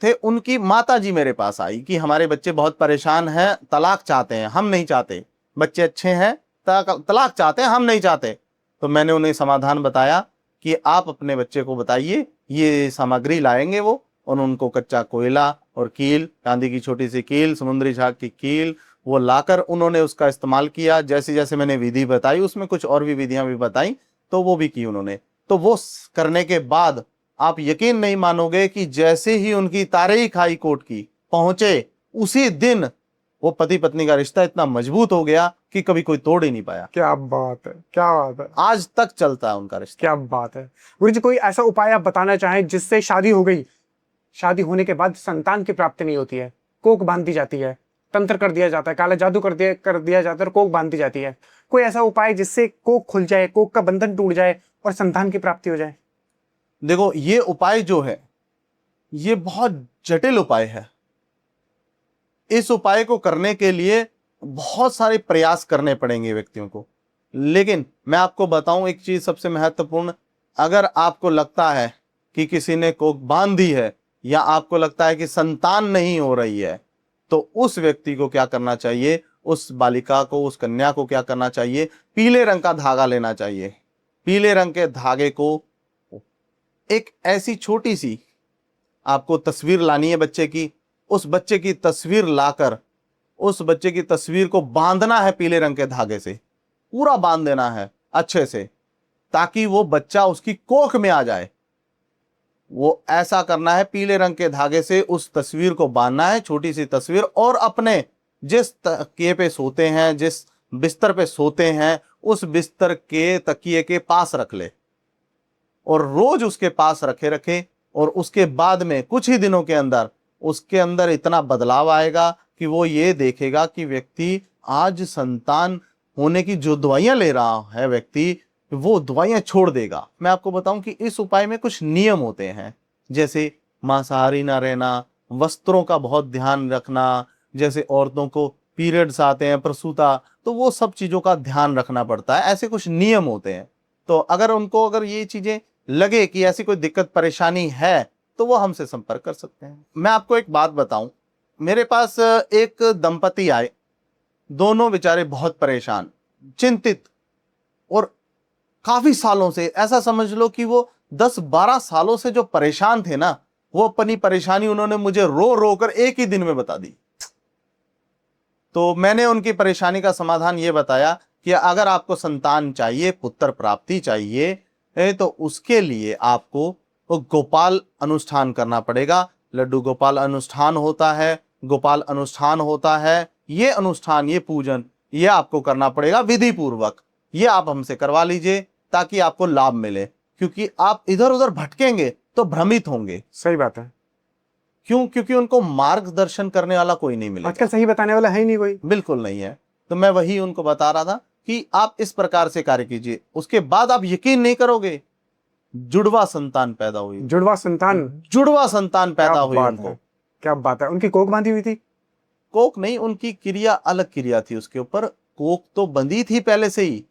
थे, उनकी माता जी मेरे पास आई कि हमारे बच्चे बहुत परेशान हैं, तलाक चाहते हैं, हम नहीं चाहते, बच्चे अच्छे हैं, तलाक चाहते हैं, हम नहीं चाहते। तो मैंने उन्हें समाधान बताया कि आप अपने बच्चे को बताइए, ये सामग्री लाएंगे वो, और उनको कच्चा कोयला और कील, चांदी की छोटी सी कील, समुद्री झाग की कील, वो लाकर उन्होंने उसका इस्तेमाल किया। जैसे जैसे मैंने विधि बताई, उसमें कुछ और भी विधियां भी बताई, तो वो भी की उन्होंने। तो वो करने के बाद आप यकीन नहीं मानोगे कि जैसे ही उनकी तारीख हाई कोर्ट की पहुंचे, उसी दिन वो पति पत्नी का रिश्ता इतना मजबूत हो गया कि कभी कोई तोड़ ही नहीं पाया। क्या बात है, क्या बात है, आज तक चलता है उनका रिश्ता। क्या बात है। गुरु जी, कोई ऐसा उपाय आप बताना चाहें जिससे शादी हो गई, शादी होने के बाद संतान की प्राप्ति नहीं होती है, कोक बांध दी जाती है, तंत्र कर दिया जाता है, काला जादू कर दिया जाता है और कोक बांध दी जाती है, कोई ऐसा उपाय जिससे कोक खुल जाए, कोक का बंधन टूट जाए और संतान की प्राप्ति हो जाए? देखो, ये उपाय जो है ये बहुत जटिल उपाय है। इस उपाय को करने के लिए बहुत सारे प्रयास करने पड़ेंगे व्यक्तियों को। लेकिन मैं आपको बताऊं एक चीज सबसे महत्वपूर्ण, अगर आपको लगता है कि किसी ने कोक बांध दी है, या आपको लगता है कि संतान नहीं हो रही है, तो उस व्यक्ति को क्या करना चाहिए, उस बालिका को, उस कन्या को क्या करना चाहिए? पीले रंग का धागा लेना चाहिए। पीले रंग के धागे को, एक ऐसी छोटी सी आपको तस्वीर लानी है बच्चे की, उस बच्चे की तस्वीर लाकर उस बच्चे की तस्वीर को बांधना है पीले रंग के धागे से, पूरा बांध देना है अच्छे से, ताकि वो बच्चा उसकी कोख में आ जाए। वो ऐसा करना है, पीले रंग के धागे से उस तस्वीर को बांधना है, छोटी सी तस्वीर, और अपने जिस तकिए पे सोते हैं, जिस बिस्तर पे सोते हैं, उस बिस्तर के तकिए के पास रख ले और रोज उसके पास रखे। और उसके बाद में कुछ ही दिनों के अंदर उसके अंदर इतना बदलाव आएगा कि वो ये देखेगा कि व्यक्ति आज संतान होने की जो दवाइयां ले रहा है व्यक्ति, वो दवाइयां छोड़ देगा। मैं आपको बताऊं कि इस उपाय में कुछ नियम होते हैं, जैसे मांसाहारी ना रहना, वस्त्रों का बहुत ध्यान रखना, जैसे औरतों को पीरियड्स आते हैं, प्रसूता, तो वो सब चीजों का ध्यान रखना पड़ता है। ऐसे कुछ नियम होते हैं। तो अगर ये चीजें लगे कि ऐसी कोई दिक्कत परेशानी है, तो वो हमसे संपर्क कर सकते हैं। मैं आपको एक बात बताऊं, मेरे पास एक दंपति आए, दोनों बेचारे बहुत परेशान, चिंतित, और काफी सालों से, ऐसा समझ लो कि वो 10-12 सालों से जो परेशान थे ना, वो अपनी परेशानी उन्होंने मुझे रो रो कर एक ही दिन में बता दी। तो मैंने उनकी परेशानी का समाधान ये बताया कि अगर आपको संतान चाहिए, पुत्र प्राप्ति चाहिए, तो उसके लिए आपको वो गोपाल अनुष्ठान करना पड़ेगा। लड्डू गोपाल अनुष्ठान होता है, गोपाल अनुष्ठान होता है, ये अनुष्ठान, ये पूजन, ये आपको करना पड़ेगा विधि पूर्वक। ये आप हमसे करवा लीजिए ताकि आपको लाभ मिले, क्योंकि आप इधर उधर भटकेंगे तो भ्रमित होंगे। सही बात है। क्यों? क्योंकि उनको मार्गदर्शन करने वाला कोई नहीं मिलेगा। आजकल सही बताने वाला है ही नहीं कोई। बिल्कुल नहीं है। तो मैं वही उनको बता रहा था कि आप इस प्रकार से कार्य कीजिए, उसके बाद आप यकीन नहीं करोगे, जुड़वा संतान पैदा हुई। जुड़वा संतान? जुड़वा संतान पैदा क्या हुई बात उनको। है, क्या बात है। उनकी कोक बांधी हुई थी? कोक नहीं, उनकी क्रिया अलग क्रिया थी उसके ऊपर। कोक तो बंधी थी पहले से ही,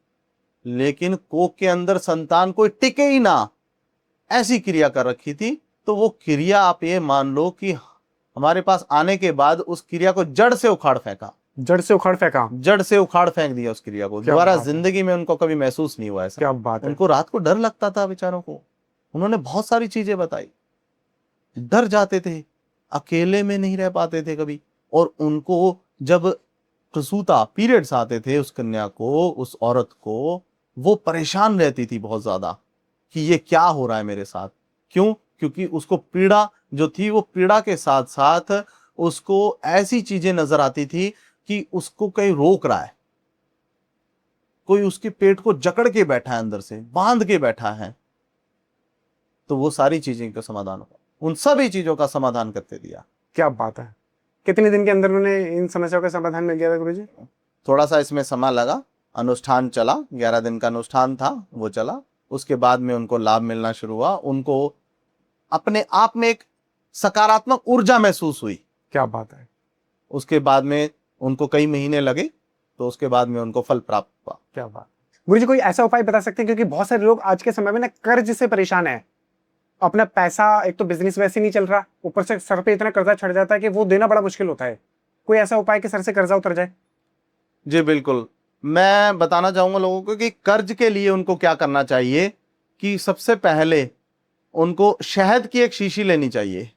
लेकिन कोक के अंदर संतान कोई टिके ही ना, ऐसी क्रिया कर रखी थी। तो वो क्रिया आप ये मान लो कि हमारे पास आने के बाद उस क्रिया को जड़ से उखाड़ फेंका। जड़ से उखाड़ फेंका। जड़ से उखाड़ फेंक दिया उस क्रिया को। क्या दोबारा बात है। जिंदगी में उनको कभी महसूस नहीं हुआ ऐसा। क्या बात है। उनको रात को डर लगता था बेचारों को। उन्होंने बहुत सारी चीजें बताई, डर जाते थे, अकेले में नहीं रह पाते थे कभी। और उनको जब प्रसूता पीरियड्स आते थे उस कन्या को, उस औरत को, वो परेशान रहती थी बहुत ज्यादा कि ये क्या हो रहा है मेरे साथ। क्यों? क्योंकि उसको पीड़ा जो थी, वो पीड़ा के साथ साथ उसको ऐसी चीजें नजर आती थी कि उसको कहीं रोक रहा है, कोई उसके पेट को जकड़ के बैठा है, अंदर से बांध के बैठा है। तो वो सारी चीजें का समाधान हुआ, उन सभी चीजों का समाधान करते दिया। क्या बात है। कितने दिन के अंदर उन्हें इन समस्याओं का समाधान मिल गया था गुरुजी? थोड़ा सा इसमें समय लगा, अनुष्ठान चला, 11 दिन का अनुष्ठान था, वो चला। उसके बाद में उनको लाभ मिलना शुरू हुआ। उनको अपने आप में एक सकारात्मक ऊर्जा महसूस हुई। क्या बात है। उसके बाद में उनको कई महीने लगे, तो उसके बाद में उनको फल प्राप्त हुआ। क्या बात। गुरुजी कोई ऐसा उपाय बता सकते हैं, क्योंकि बहुत सारे लोग आज के समय में ना कर्ज से परेशान है। अपना पैसा, एक तो बिजनेस वैसे नहीं चल रहा, ऊपर से सर पे इतना कर्जा चढ़ जाता है कि वो देना बड़ा मुश्किल होता है। कोई ऐसा उपाय कि सर से कर्जा उतर जाए? जी बिल्कुल, मैं बताना चाहूंगा लोगों को कि कर्ज के लिए उनको क्या करना चाहिए कि सबसे पहले उनको शहद की एक शीशी लेनी चाहिए।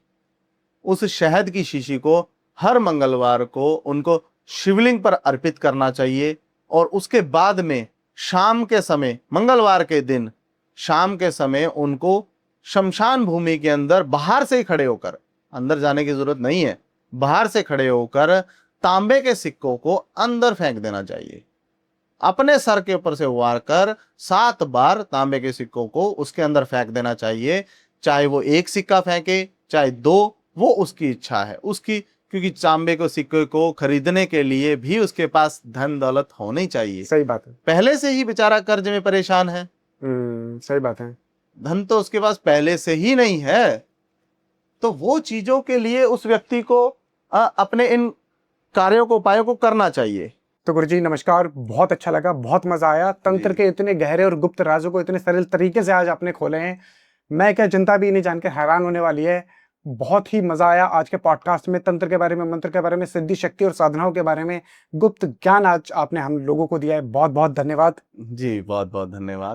उस शहद की शीशी को हर मंगलवार को उनको शिवलिंग पर अर्पित करना चाहिए। और उसके बाद में शाम के समय, मंगलवार के दिन शाम के समय, उनको शमशान भूमि के अंदर बाहर से ही खड़े होकर, अंदर जाने की जरूरत नहीं है, बाहर से खड़े होकर तांबे के सिक्कों को अंदर फेंक देना चाहिए। अपने सर के ऊपर से वार कर 7 बार तांबे के सिक्कों को उसके अंदर फेंक देना चाहिए। चाहे वो एक सिक्का फेंके, चाहे 2, वो उसकी इच्छा है उसकी, क्योंकि तांबे के सिक्के को खरीदने के लिए भी उसके पास धन दौलत होनी चाहिए। सही बात है। पहले से ही बेचारा कर्ज में परेशान है, सही बात है। धन तो उसके पास पहले से ही नहीं है। तो वो चीजों के लिए उस व्यक्ति को अपने इन कार्यों को, उपायों को करना चाहिए। तो गुरुजी नमस्कार, बहुत अच्छा लगा, बहुत मजा आया। तंत्र के इतने गहरे और गुप्त राजों को इतने सरल तरीके से आज आपने खोले हैं। मैं क्या, जनता भी इन्हें जानकर हैरान होने वाली है। बहुत ही मजा आया आज के पॉडकास्ट में। तंत्र के बारे में, मंत्र के बारे में, सिद्धि शक्ति और साधनाओं के बारे में गुप्त ज्ञान आज आपने हम लोगों को दिया है। बहुत बहुत धन्यवाद। जी बहुत बहुत धन्यवाद।